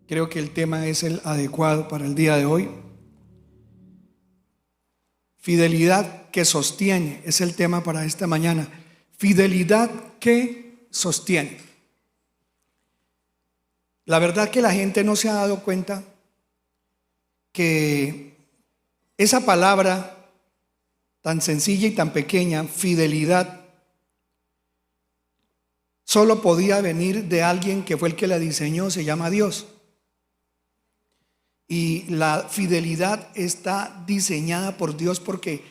Creo que el tema es el adecuado para el día de hoy. Fidelidad que sostiene es el tema para esta mañana. Fidelidad que sostiene. La verdad que la gente no se ha dado cuenta que esa palabra tan sencilla y tan pequeña, fidelidad, solo podía venir de alguien que fue el que la diseñó, se llama Dios. Y la fidelidad está diseñada por Dios porque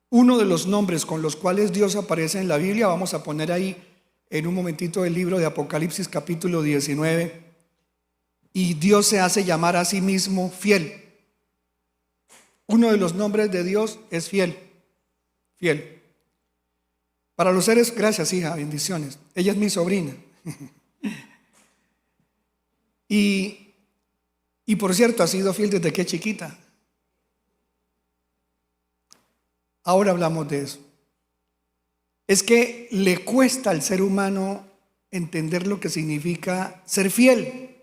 uno de los nombres con los cuales Dios aparece en la Biblia, vamos a poner ahí en un momentito el libro de Apocalipsis capítulo 19, y Dios se hace llamar a sí mismo fiel. Uno de los nombres de Dios es fiel, fiel. Para los seres, gracias hija, bendiciones. Ella es mi sobrina. Y por cierto, ha sido fiel desde que es chiquita. Ahora hablamos de eso. Es que le cuesta al ser humano entender lo que significa ser fiel.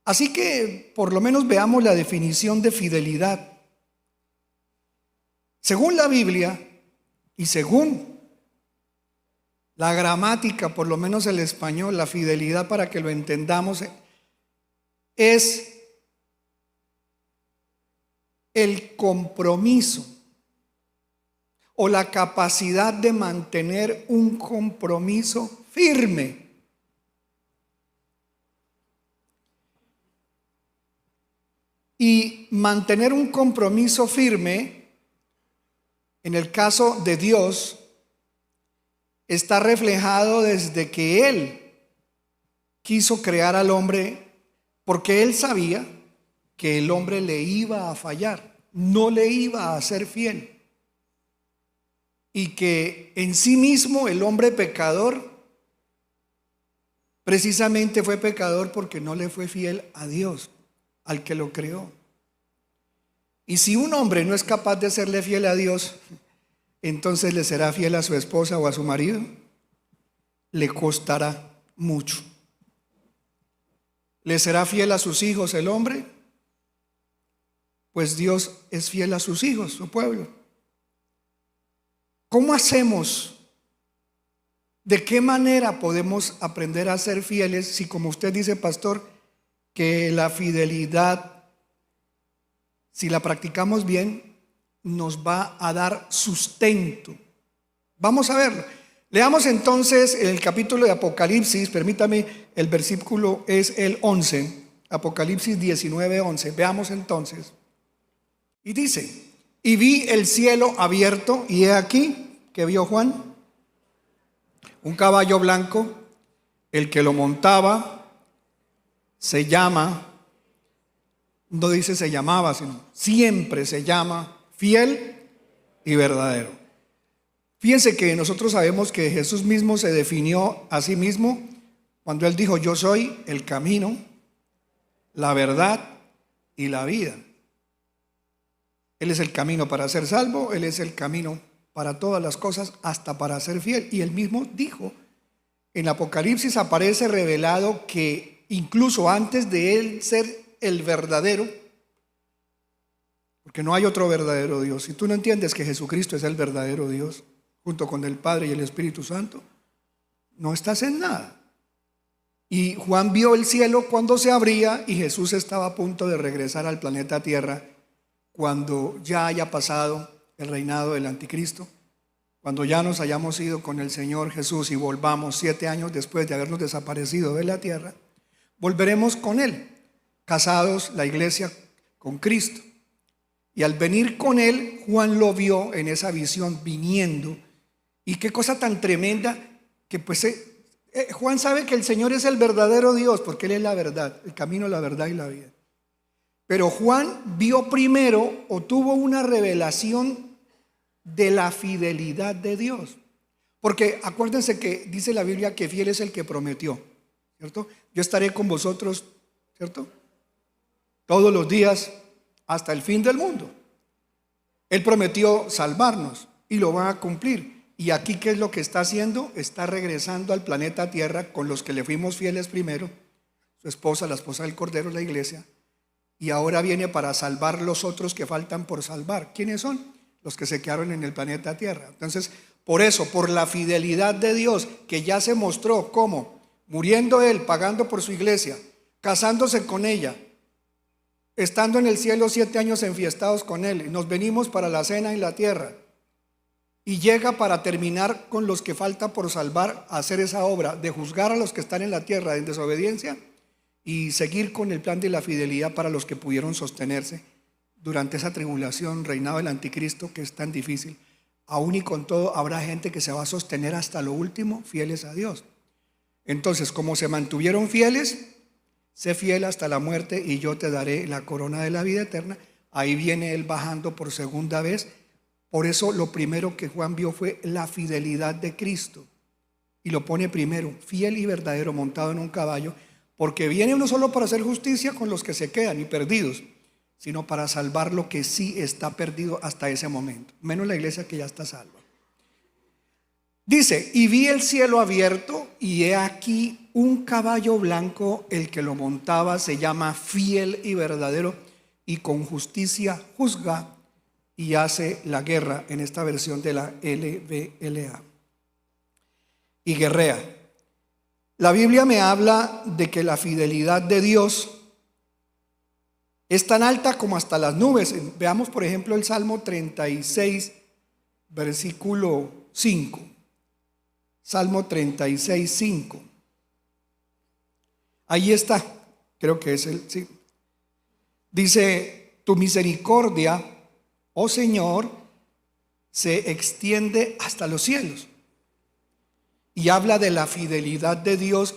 Así que por lo menos veamos la definición de fidelidad. Según la Biblia y según la gramática, por lo menos el español, la fidelidad, para que lo entendamos, es el compromiso o la capacidad de mantener un compromiso firme. Y mantener un compromiso firme, en el caso de Dios, está reflejado desde que Él quiso crear al hombre, porque Él sabía que el hombre le iba a fallar, no le iba a ser fiel. Y que en sí mismo el hombre pecador precisamente fue pecador porque no le fue fiel a Dios, al que lo creó. Y si un hombre no es capaz de serle fiel a Dios, entonces le será fiel a su esposa o a su marido. Le costará mucho. ¿Le será fiel a sus hijos el hombre? Pues Dios es fiel a sus hijos, su pueblo. ¿Cómo hacemos? ¿De qué manera podemos aprender a ser fieles si, como usted dice, pastor, que la fidelidad, si la practicamos bien, nos va a dar sustento? Vamos a verlo. Leamos entonces el capítulo de Apocalipsis, permítame, el versículo es el 11, Apocalipsis 19, 11. Veamos entonces. Y dice: y vi el cielo abierto, y he aquí, ¿qué vio Juan? Un caballo blanco, el que lo montaba se llama, no dice se llamaba, sino siempre se llama fiel y verdadero. Fíjense que nosotros sabemos que Jesús mismo se definió a sí mismo cuando Él dijo: yo soy el camino, la verdad y la vida. Él es el camino para ser salvo, Él es el camino para todas las cosas, hasta para ser fiel. Y Él mismo dijo, en Apocalipsis aparece revelado que incluso antes de Él ser el verdadero, porque no hay otro verdadero Dios, si tú no entiendes que Jesucristo es el verdadero Dios, junto con el Padre y el Espíritu Santo, no estás en nada. Y Juan vio el cielo cuando se abría y Jesús estaba a punto de regresar al planeta Tierra cuando ya haya pasado el reinado del anticristo, cuando ya nos hayamos ido con el Señor Jesús y volvamos 7 años después de habernos desaparecido de la tierra, volveremos con Él, casados la iglesia con Cristo. Y al venir con Él, Juan lo vio en esa visión viniendo. Y qué cosa tan tremenda que pues Juan sabe que el Señor es el verdadero Dios, porque Él es la verdad, el camino, la verdad y la vida. Pero Juan vio primero o tuvo una revelación de la fidelidad de Dios. Porque acuérdense que dice la Biblia que fiel es el que prometió, ¿cierto? Yo estaré con vosotros, ¿cierto? Todos los días hasta el fin del mundo. Él prometió salvarnos y lo va a cumplir. Y aquí, ¿qué es lo que está haciendo? Está regresando al planeta Tierra con los que le fuimos fieles primero, su esposa, la esposa del Cordero, la iglesia, y ahora viene para salvar los otros que faltan por salvar. ¿Quiénes son? Los que se quedaron en el planeta Tierra. Entonces, por eso, por la fidelidad de Dios, que ya se mostró como muriendo Él, pagando por su iglesia, casándose con ella, estando en el cielo 7 años enfiestados con Él, y nos venimos para la cena en la tierra, y llega para terminar con los que falta por salvar, a hacer esa obra de juzgar a los que están en la tierra en desobediencia y seguir con el plan de la fidelidad para los que pudieron sostenerse durante esa tribulación, reinado del anticristo, que es tan difícil. Aún y con todo habrá gente que se va a sostener hasta lo último, fieles a Dios. Entonces, como se mantuvieron fieles, sé fiel hasta la muerte y yo te daré la corona de la vida eterna. Ahí viene Él bajando por segunda vez. Por eso lo primero que Juan vio fue la fidelidad de Cristo, y lo pone primero, fiel y verdadero, montado en un caballo, porque viene no solo para hacer justicia con los que se quedan y perdidos, sino para salvar lo que sí está perdido hasta ese momento, menos la iglesia que ya está salva. Dice, y vi el cielo abierto, y he aquí un caballo blanco, el que lo montaba se llama fiel y verdadero, y con justicia juzga y hace la guerra, en esta versión de la LBLA. Y guerrea. La Biblia me habla de que la fidelidad de Dios es tan alta como hasta las nubes. Veamos, por ejemplo, el Salmo 36, versículo 5. Salmo 36, 5. Ahí está, creo que es el, sí. Dice, tu misericordia, oh Señor, se extiende hasta los cielos. Y habla de la fidelidad de Dios.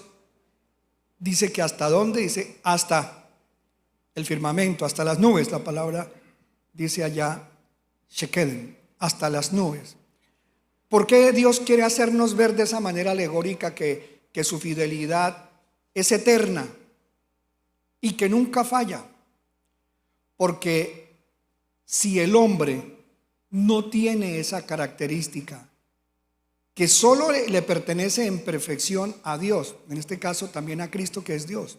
Dice que hasta dónde, dice hasta el firmamento, hasta las nubes. La palabra dice allá, shekeden, hasta las nubes. ¿Por qué Dios quiere hacernos ver de esa manera alegórica que su fidelidad es eterna y que nunca falla? Porque si el hombre no tiene esa característica, que solo le pertenece en perfección a Dios, en este caso también a Cristo, que es Dios,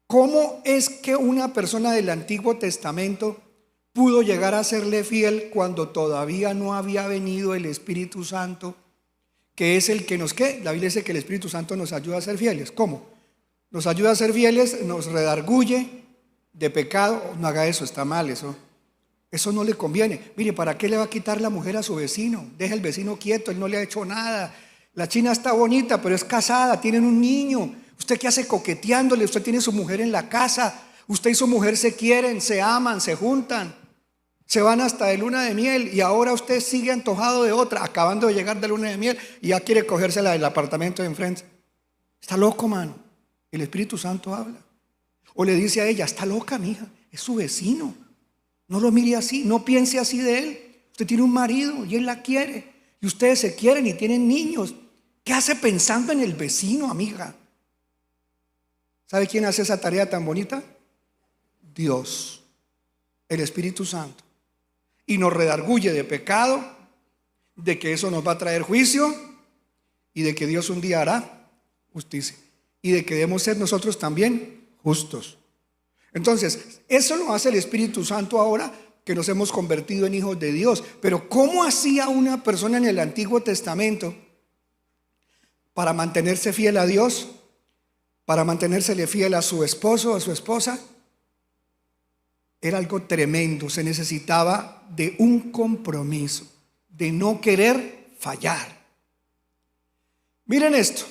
¿cómo es que una persona del Antiguo Testamento pudo llegar a serle fiel cuando todavía no había venido el Espíritu Santo, que es el que nos, ¿qué? La Biblia dice que el Espíritu Santo nos ayuda a ser fieles. ¿Cómo? Nos ayuda a ser fieles, nos redarguye de pecado. No haga eso, está mal eso. Eso no le conviene. Mire, ¿para qué le va a quitar la mujer a su vecino? Deja al vecino quieto, él no le ha hecho nada. La china está bonita, pero es casada, tienen un niño. ¿Usted qué hace coqueteándole? Usted tiene su mujer en la casa. Usted y su mujer se quieren, se aman, se juntan, se van hasta de luna de miel, y ahora usted sigue antojado de otra, acabando de llegar de luna de miel, y ya quiere cogérsela del apartamento de enfrente. Está loco, mano. El Espíritu Santo habla. O le dice a ella, está loca, mija, es su vecino. No lo mire así, no piense así de él. Usted tiene un marido y él la quiere, y ustedes se quieren y tienen niños. ¿Qué hace pensando en el vecino, amiga? ¿Sabe quién hace esa tarea tan bonita? Dios, el Espíritu Santo. Y nos redarguye de pecado, de que eso nos va a traer juicio, y de que Dios un día hará justicia, y de que debemos ser nosotros también justos. Entonces, eso lo hace el Espíritu Santo ahora que nos hemos convertido en hijos de Dios. Pero ¿cómo hacía una persona en el Antiguo Testamento para mantenerse fiel a Dios? Para mantenérsele fiel a su esposo, a su esposa. Era algo tremendo. Se necesitaba de un compromiso, de no querer fallar. Miren esto.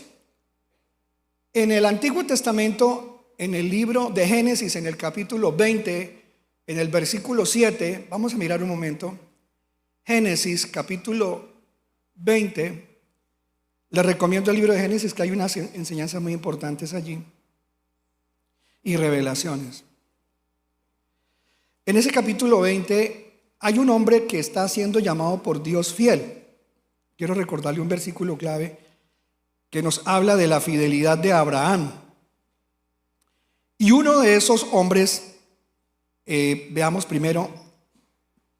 En el Antiguo Testamento, en el libro de Génesis, en el capítulo 20, en el versículo 7, vamos a mirar un momento. Génesis, capítulo 20. Les recomiendo el libro de Génesis, que hay unas enseñanzas muy importantes allí y revelaciones. En ese capítulo 20 hay un hombre que está siendo llamado por Dios fiel. Quiero recordarle un versículo clave que nos habla de la fidelidad de Abraham. Y uno de esos hombres, veamos primero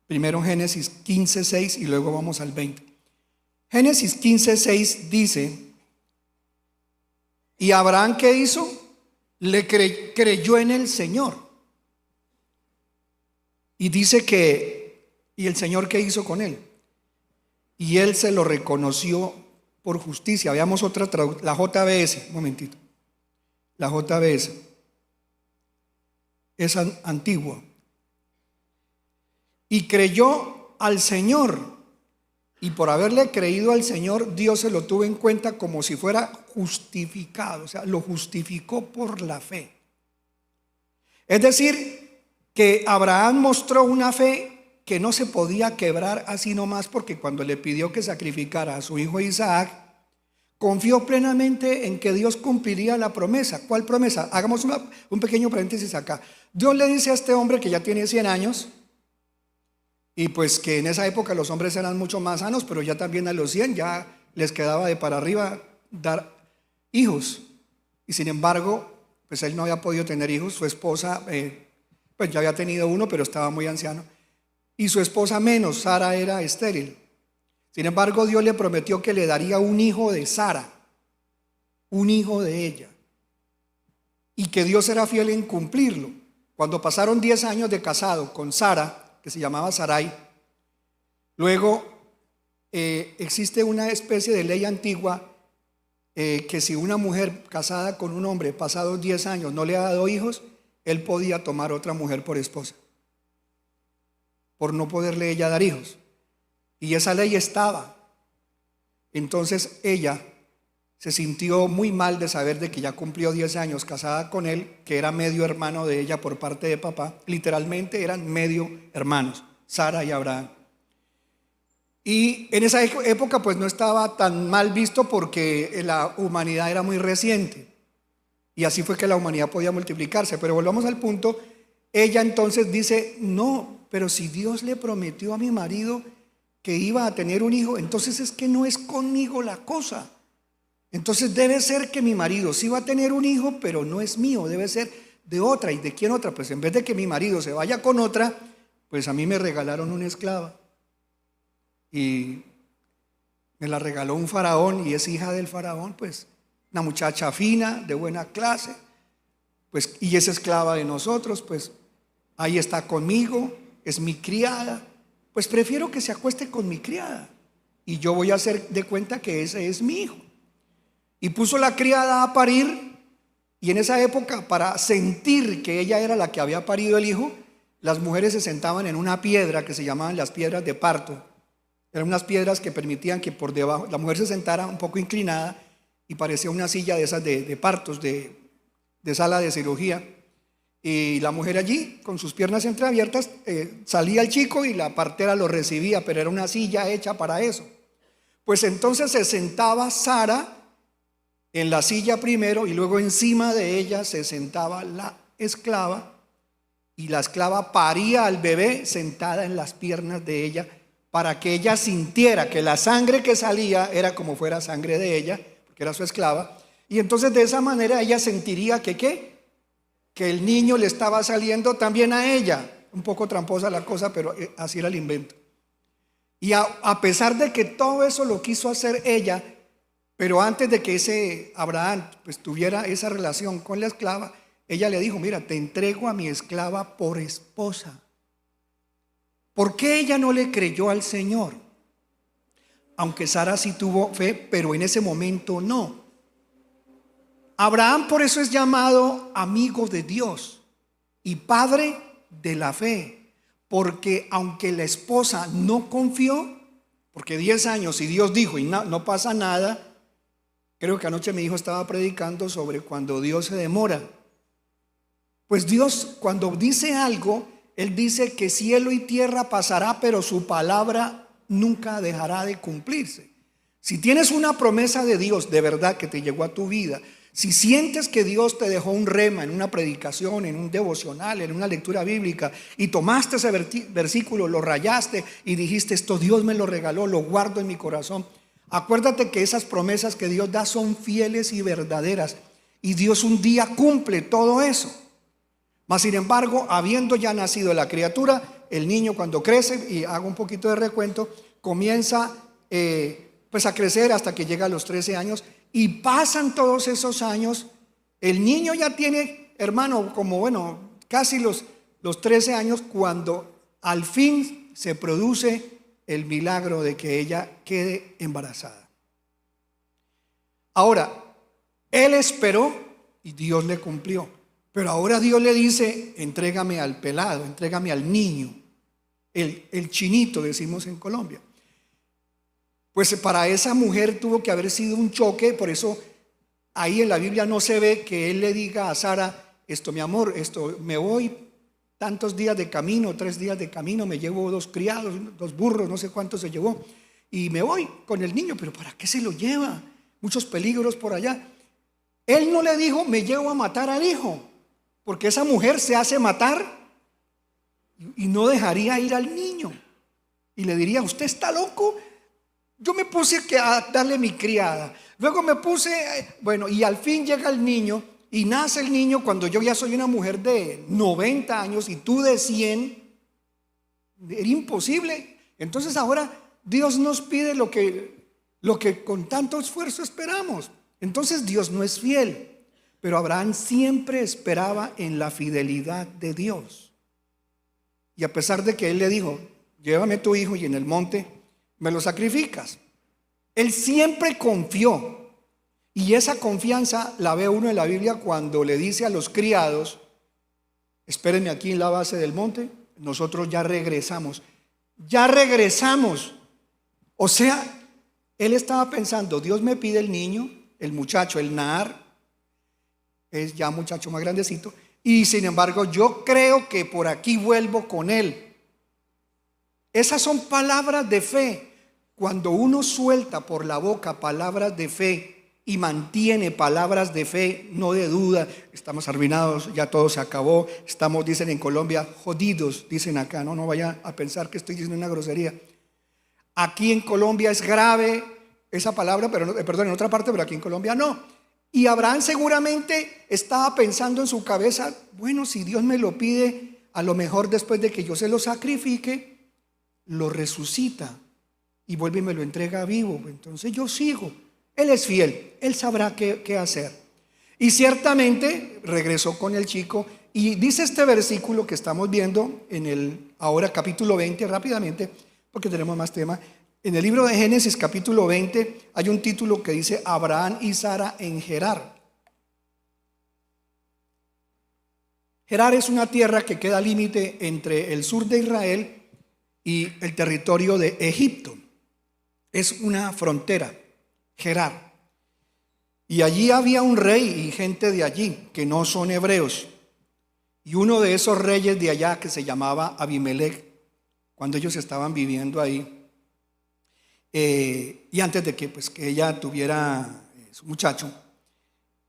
Génesis 15:6 y luego vamos al 20. Génesis 15:6 dice, ¿y Abraham qué hizo? creyó en el Señor. Y dice ¿y el Señor qué hizo con él? Y él se lo reconoció por justicia. Veamos otra traducción, la JBS, un momentito. La JBS es antigua. Y creyó al Señor, y por haberle creído al Señor, Dios se lo tuvo en cuenta como si fuera justificado, o sea, lo justificó por la fe. Es decir, que Abraham mostró una fe que no se podía quebrar así nomás, porque cuando le pidió que sacrificara a su hijo Isaac, confió plenamente en que Dios cumpliría la promesa. ¿Cuál promesa? Hagamos un pequeño paréntesis acá. Dios le dice a este hombre que ya tiene 100 años, y pues que en esa época los hombres eran mucho más sanos, pero ya también a los 100 ya les quedaba de para arriba dar hijos. Y sin embargo, pues él no había podido tener hijos. Su esposa, pues ya había tenido uno, pero estaba muy anciano. Y su esposa menos, Sara, era estéril. Sin embargo, Dios le prometió que le daría un hijo de Sara, un hijo de ella, y que Dios era fiel en cumplirlo. Cuando pasaron 10 años de casado con Sara, que se llamaba Sarai, luego existe una especie de ley antigua que si una mujer casada con un hombre pasados 10 años no le ha dado hijos, él podía tomar otra mujer por esposa, por no poderle ella dar hijos. Y esa ley estaba. Entonces ella se sintió muy mal de saber de que ya cumplió 10 años casada con él, que era medio hermano de ella por parte de papá. Literalmente eran medio hermanos, Sara y Abraham. Y en esa época pues no estaba tan mal visto porque la humanidad era muy reciente. Y así fue que la humanidad podía multiplicarse. Pero volvamos al punto. Ella entonces dice, no, pero si Dios le prometió a mi marido que iba a tener un hijo, entonces es que no es conmigo la cosa. Entonces debe ser que mi marido sí va a tener un hijo, pero no es mío, debe ser de otra. ¿Y de quién otra? Pues en vez de que mi marido se vaya con otra, pues a mí me regalaron una esclava. Y me la regaló un faraón y es hija del faraón, pues una muchacha fina, de buena clase, pues, y es esclava de nosotros, pues ahí está conmigo, es mi criada, pues prefiero que se acueste con mi criada y yo voy a hacer de cuenta que ese es mi hijo. Y puso la criada a parir, y en esa época, para sentir que ella era la que había parido el hijo, las mujeres se sentaban en una piedra que se llamaban las piedras de parto. Eran unas piedras que permitían que por debajo la mujer se sentara un poco inclinada y parecía una silla de esas de partos, de sala de cirugía. Y la mujer allí, con sus piernas entreabiertas, salía el chico y la partera lo recibía, pero era una silla hecha para eso. Pues entonces se sentaba Sara en la silla primero y luego encima de ella se sentaba la esclava, y la esclava paría al bebé sentada en las piernas de ella para que ella sintiera que la sangre que salía era como fuera sangre de ella, porque era su esclava, y entonces de esa manera ella sentiría que el niño le estaba saliendo también a ella. Un poco tramposa la cosa, pero así era el invento. Y a pesar de que todo eso lo quiso hacer ella, pero antes de que ese Abraham pues tuviera esa relación con la esclava, ella le dijo, mira, te entrego a mi esclava por esposa. ¿Por qué ella no le creyó al Señor? Aunque Sara sí tuvo fe, pero en ese momento no. Abraham por eso es llamado amigo de Dios y padre de la fe, porque aunque la esposa no confió, porque 10 años y Dios dijo y no pasa nada. Creo que anoche mi hijo estaba predicando sobre cuando Dios se demora. Pues Dios cuando dice algo, Él dice que cielo y tierra pasará, pero su palabra nunca dejará de cumplirse. Si tienes una promesa de Dios de verdad que te llegó a tu vida, si sientes que Dios te dejó un rema en una predicación, en un devocional, en una lectura bíblica, y tomaste ese versículo, lo rayaste y dijiste, esto Dios me lo regaló, lo guardo en mi corazón. Acuérdate que esas promesas que Dios da son fieles y verdaderas, y Dios un día cumple todo eso. Mas sin embargo, habiendo ya nacido la criatura, el niño cuando crece, y hago un poquito de recuento, comienza pues a crecer hasta que llega a los 13 años, y pasan todos esos años El niño ya tiene, hermano, como bueno, casi los 13 años cuando al fin se produce el milagro de que ella quede embarazada. Ahora, él esperó y Dios le cumplió. Pero ahora Dios le dice, entrégame al pelado, entrégame al niño, el chinito, decimos en Colombia. Pues para esa mujer tuvo que haber sido un choque, por eso ahí en la Biblia no se ve que él le diga a Sara, esto mi amor, esto me voy tantos días de camino, 3 días de camino, me llevo 2 criados, 2 burros, no sé cuántos se llevó, y me voy con el niño, pero ¿para qué se lo lleva? Muchos peligros por allá. Él no le dijo, me llevo a matar al hijo, porque esa mujer se hace matar y no dejaría ir al niño. Y le diría, ¿usted está loco? Yo me puse a darle mi criada. Luego me puse, bueno, y al fin llega el niño y nace el niño cuando yo ya soy una mujer de 90 años y tú de 100. Era imposible. Entonces ahora Dios nos pide lo que con tanto esfuerzo esperamos. Entonces Dios no es fiel. Pero Abraham siempre esperaba en la fidelidad de Dios. Y a pesar de que él le dijo, llévame tu hijo y en el monte me lo sacrificas, él siempre confió. Y esa confianza la ve uno en la Biblia cuando le dice a los criados, espérenme aquí en la base del monte, nosotros ya regresamos. Ya regresamos. O sea, él estaba pensando, Dios me pide el niño, el muchacho, el Nahar, es ya un muchacho más grandecito, y sin embargo yo creo que por aquí vuelvo con él. Esas son palabras de fe. Cuando uno suelta por la boca palabras de fe y mantiene palabras de fe, no de duda, estamos arruinados, ya todo se acabó, estamos, dicen en Colombia, jodidos, dicen acá, no vaya a pensar que estoy diciendo una grosería. Aquí en Colombia es grave esa palabra, pero perdón, en otra parte, pero aquí en Colombia no. Y Abraham seguramente estaba pensando en su cabeza, bueno, si Dios me lo pide, a lo mejor después de que yo se lo sacrifique, lo resucita y vuelve y me lo entrega vivo. Entonces yo sigo. Él es fiel, él sabrá qué hacer. Y ciertamente regresó con el chico y dice este versículo que estamos viendo en el ahora capítulo 20 rápidamente, porque tenemos más tema. En el libro de Génesis capítulo 20 hay un título que dice Abraham y Sara en Gerar. Gerar es una tierra que queda límite entre el sur de Israel y el territorio de Egipto. Es una frontera, Gerar. Y allí había un rey y gente de allí que no son hebreos. Y uno de esos reyes de allá que se llamaba Abimelech, cuando ellos estaban viviendo ahí, y antes de que ella tuviera su muchacho,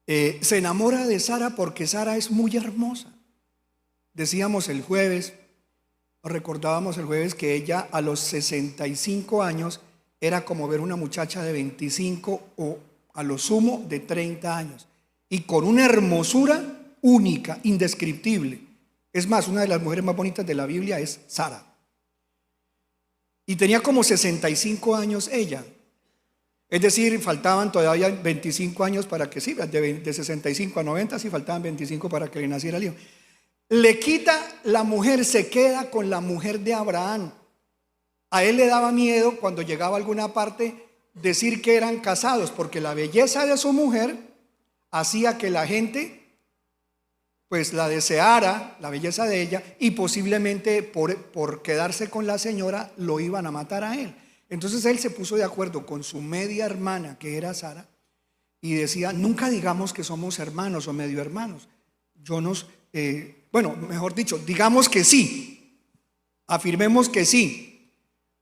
se enamora de Sara porque Sara es muy hermosa. Decíamos el jueves, recordábamos el jueves que ella a los 65 años era como ver una muchacha de 25 o a lo sumo de 30 años y con una hermosura única, indescriptible. Es más, una de las mujeres más bonitas de la Biblia es Sara. Y tenía como 65 años ella. Es decir, faltaban todavía 25 años para que sí, de 65 a 90, sí faltaban 25 para que le naciera el hijo. Le quita la mujer, se queda con la mujer de Abraham. A él le daba miedo cuando llegaba a alguna parte decir que eran casados, porque la belleza de su mujer hacía que la gente pues la deseara, la belleza de ella, y posiblemente por quedarse con la señora lo iban a matar a él. Entonces él se puso de acuerdo con su media hermana, que era Sara, y decía, nunca digamos que somos hermanos o medio hermanos. Mejor dicho, digamos que sí, afirmemos que sí,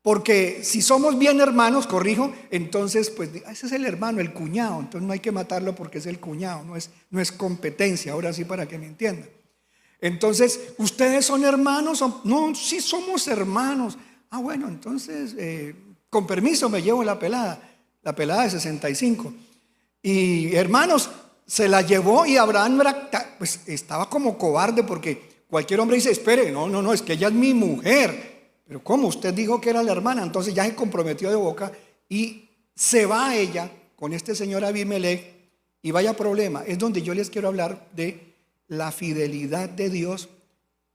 porque si somos bien hermanos, corrijo, entonces pues ese es el hermano, el cuñado, entonces no hay que matarlo porque es el cuñado, no es competencia, ahora sí para que me entiendan. Entonces, ¿ustedes son hermanos? No, sí somos hermanos. Ah, bueno, entonces, con permiso me llevo la pelada de 65. Y hermanos, se la llevó y Abraham pues estaba como cobarde porque cualquier hombre dice, espere, no, es que ella es mi mujer. Pero ¿cómo? Usted dijo que era la hermana. Entonces ya se comprometió de boca y se va a ella con este señor Abimelech Y vaya problema, es donde yo les quiero hablar de la fidelidad de Dios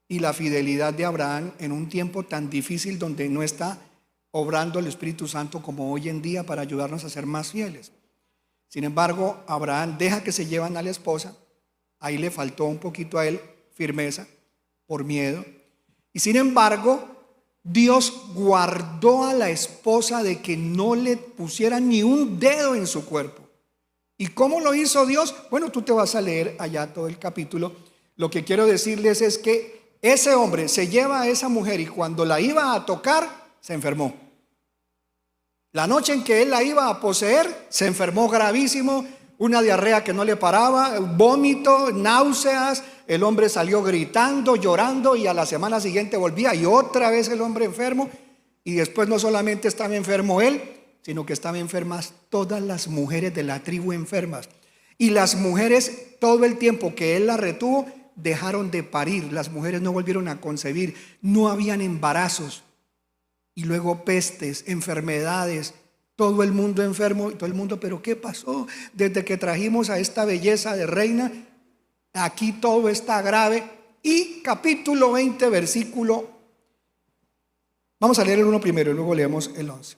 y la fidelidad de Abraham en un tiempo tan difícil donde no está obrando el Espíritu Santo como hoy en día para ayudarnos a ser más fieles. Sin embargo, Abraham deja que se llevan a la esposa. Ahí le faltó un poquito a él firmeza por miedo. Y sin embargo, Dios guardó a la esposa de que no le pusiera ni un dedo en su cuerpo. ¿Y cómo lo hizo Dios? Bueno, tú te vas a leer allá todo el capítulo. Lo que quiero decirles es que ese hombre se lleva a esa mujer y cuando la iba a tocar, se enfermó. La noche en que él la iba a poseer, se enfermó gravísimo, una diarrea que no le paraba, vómito, náuseas. El hombre salió gritando, llorando, y a la semana siguiente volvía y otra vez el hombre enfermo. Y después no solamente estaba enfermo él, sino que estaban enfermas todas las mujeres de la tribu enfermas. Y las mujeres, todo el tiempo que él las retuvo, dejaron de parir. Las mujeres no volvieron a concebir, no habían embarazos. Y luego pestes, enfermedades, todo el mundo enfermo, todo el mundo, ¿pero qué pasó? Desde que trajimos a esta belleza de reina, aquí todo está grave. Y capítulo 20, versículo, vamos a leer el 1 primero y luego leemos el 11.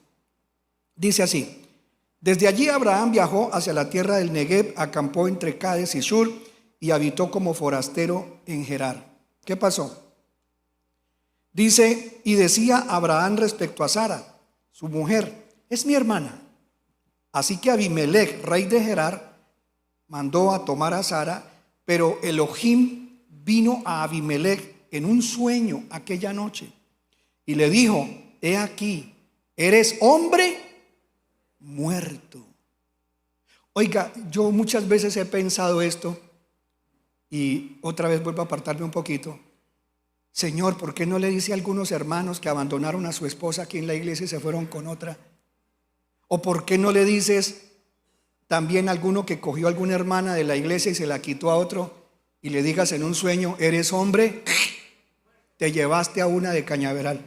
Dice así: desde allí Abraham viajó hacia la tierra del Negev, acampó entre Cades y Shur y habitó como forastero en Gerar. ¿Qué pasó? Dice, y decía Abraham respecto a Sara, su mujer, es mi hermana. Así que Abimelech, rey de Gerar, mandó a tomar a Sara, pero Elohim vino a Abimelech en un sueño aquella noche y le dijo, he aquí, eres hombre muerto. Oiga, yo muchas veces he pensado esto y otra vez vuelvo a apartarme un poquito. Señor, ¿por qué no le dice a algunos hermanos que abandonaron a su esposa aquí en la iglesia y se fueron con otra? ¿O por qué no le dices también a alguno que cogió a alguna hermana de la iglesia y se la quitó a otro y le digas en un sueño, eres hombre, te llevaste a una de Cañaveral?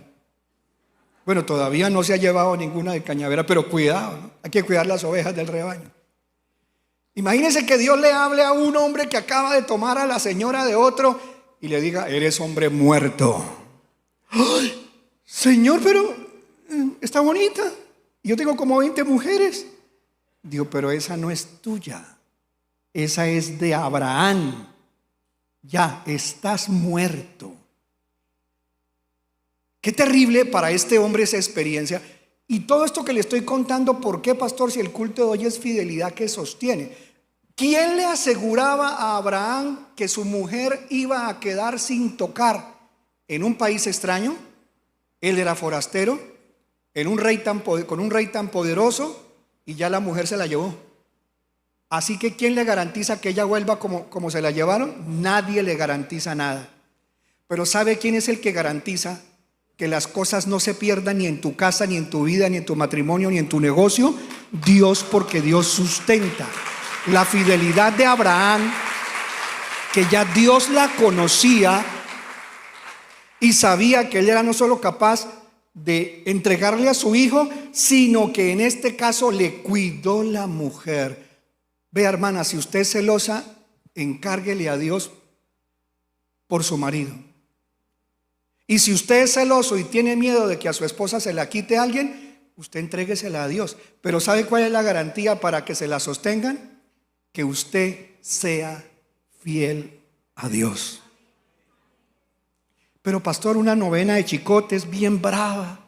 Bueno, todavía no se ha llevado ninguna de Cañaveral, pero cuidado, ¿no? Hay que cuidar las ovejas del rebaño. Imagínense que Dios le hable a un hombre que acaba de tomar a la señora de otro y le diga, eres hombre muerto. ¡Ay, Señor, pero está bonita! Yo tengo como 20 mujeres. Digo, pero esa no es tuya, esa es de Abraham. Ya estás muerto. Qué terrible para este hombre esa experiencia. Y todo esto que le estoy contando, ¿por qué, pastor? Si el culto de hoy es fidelidad que sostiene. ¿Quién le aseguraba a Abraham que su mujer iba a quedar sin tocar en un país extraño? Él era forastero, con un rey tan poderoso, y ya la mujer se la llevó. Así que ¿quién le garantiza que ella vuelva como se la llevaron? Nadie le garantiza nada. Pero ¿sabe quién es el que garantiza que las cosas no se pierdan ni en tu casa, ni en tu vida, ni en tu matrimonio, ni en tu negocio? Dios, porque Dios sustenta. La fidelidad de Abraham, que ya Dios la conocía y sabía que él era no solo capaz de entregarle a su hijo, sino que en este caso le cuidó la mujer. Vea, hermana, si usted es celosa, encárguele a Dios por su marido. Y si usted es celoso y tiene miedo de que a su esposa se la quite alguien, usted entréguesela a Dios. Pero ¿sabe cuál es la garantía para que se la sostengan? Que usted sea fiel a Dios. Pero pastor, una novena de chicotes bien brava.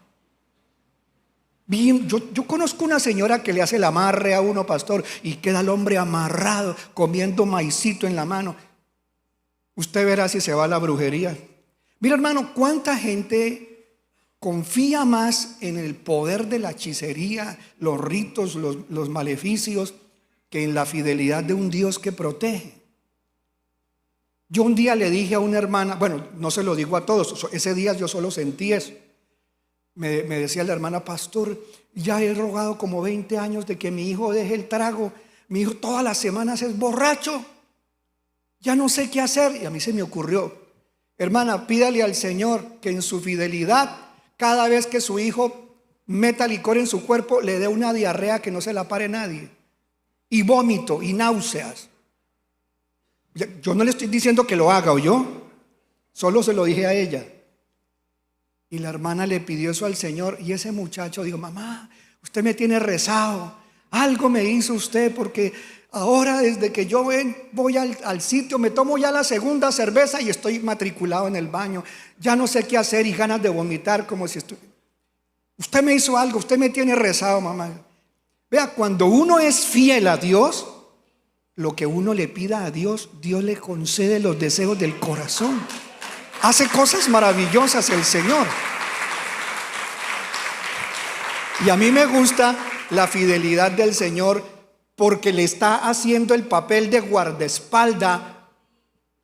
Yo conozco una señora que le hace el amarre a uno, pastor, y queda el hombre amarrado comiendo maicito en la mano. Usted verá si se va a la brujería. Mira, hermano, cuánta gente confía más en el poder de la hechicería, los ritos, los maleficios, que en la fidelidad de un Dios que protege. Yo un día le dije a una hermana, bueno, no se lo digo a todos, ese día yo solo sentí eso. Me decía la hermana, pastor, ya he rogado como 20 años de que mi hijo deje el trago. Mi hijo todas las semanas es borracho. Ya no sé qué hacer. Y a mí se me ocurrió, hermana, pídale al Señor que en su fidelidad, cada vez que su hijo meta licor en su cuerpo, le dé una diarrea que no se la pare nadie. y vómito y náuseas. Yo no le estoy diciendo que lo haga, ¿oyó? Solo se lo dije a ella. Y la hermana le pidió eso al Señor y ese muchacho dijo: mamá, usted me tiene rezado, algo me hizo usted, porque ahora desde que yo voy al sitio me tomo ya la segunda cerveza y estoy matriculado en el baño, ya no sé qué hacer y ganas de vomitar como si usted me hizo algo, usted me tiene rezado, mamá. Vea, cuando uno es fiel a Dios, lo que uno le pida a Dios, Dios le concede los deseos del corazón. Hace cosas maravillosas el Señor. Y a mí me gusta la fidelidad del Señor, porque le está haciendo el papel de guardaespaldas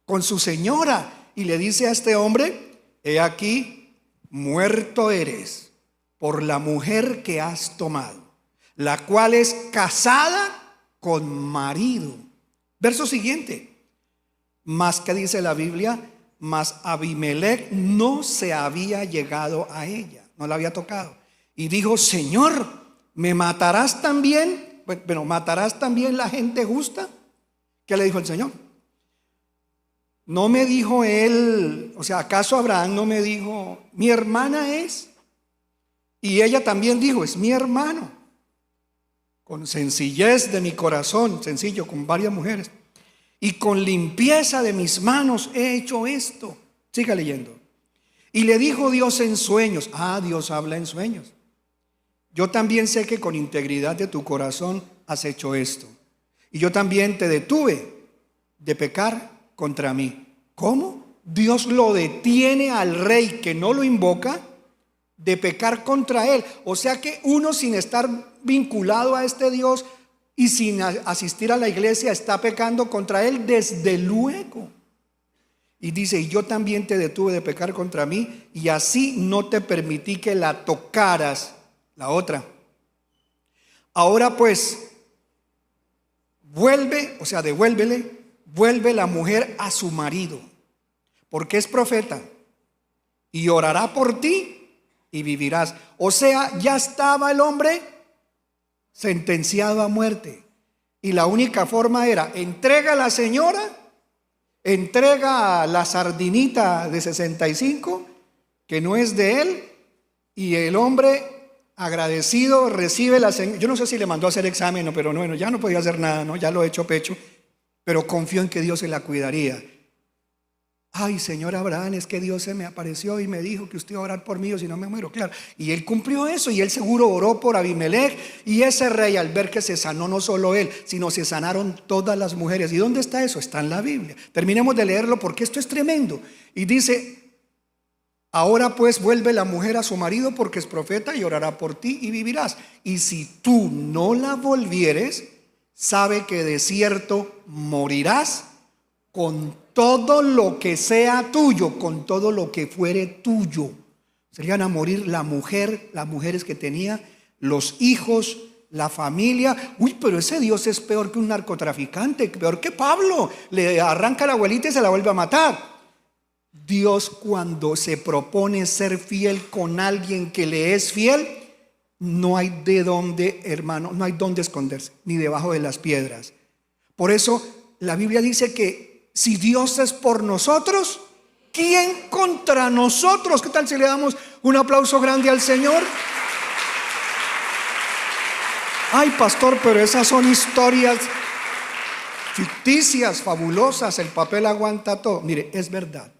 con su señora. Y le dice a este hombre: he aquí, muerto eres por la mujer que has tomado, la cual es casada con marido. Verso siguiente. Más que dice la Biblia, mas Abimelech no se había llegado a ella, no la había tocado. Y dijo: Señor, ¿me matarás también? Bueno, ¿matarás también la gente justa? ¿Qué le dijo el Señor? No me dijo él, o sea, ¿acaso Abraham no me dijo: mi hermana es? Y ella también dijo: es mi hermano. Con sencillez de mi corazón, sencillo, con varias mujeres, y con limpieza de mis manos he hecho esto. Siga leyendo. Y le dijo Dios en sueños. Dios habla en sueños. Yo también sé que con integridad de tu corazón has hecho esto. Y yo también te detuve de pecar contra mí. ¿Cómo? Dios lo detiene al rey que no lo invoca de pecar contra él. O sea que uno, sin estar vinculado a este Dios y sin asistir a la iglesia, está pecando contra él desde luego. Y dice: y yo también te detuve de pecar contra mí, y así no te permití que la tocaras. La otra. Ahora pues, vuelve la mujer a su marido, porque es profeta, y orará por ti y vivirás. O sea, ya estaba el hombre sentenciado a muerte, y la única forma era: entrega a la señora, entrega a la sardinita de 65 que no es de él, y el hombre agradecido recibe la señora. Yo no sé si le mandó a hacer examen, pero bueno, ya no podía hacer nada, ¿no? Ya lo he hecho pecho, pero confió en que Dios se la cuidaría. Ay, señor Abraham, es que Dios se me apareció y me dijo que usted iba a orar por mí o si no me muero. Claro, y él cumplió eso, y él seguro oró por Abimelech. Y ese rey, al ver que se sanó no solo él, sino se sanaron todas las mujeres. ¿Y dónde está eso? Está en la Biblia. Terminemos de leerlo, porque esto es tremendo. Y dice: ahora pues vuelve la mujer a su marido, porque es profeta, y orará por ti y vivirás. Y si tú no la volvieres, sabe que de cierto morirás con todo lo que sea tuyo, con todo lo que fuere tuyo. Serían a morir la mujer, las mujeres que tenía, los hijos, la familia. Uy, pero ese Dios es peor que un narcotraficante, peor que Pablo. Le arranca a la abuelita y se la vuelve a matar. Dios, cuando se propone ser fiel con alguien que le es fiel, no hay de dónde, hermano, no hay dónde esconderse, ni debajo de las piedras. Por eso la Biblia dice que si Dios es por nosotros, ¿quién contra nosotros? ¿Qué tal si le damos un aplauso grande al Señor? Ay, pastor, pero esas son historias ficticias, fabulosas, el papel aguanta todo. Mire, es verdad.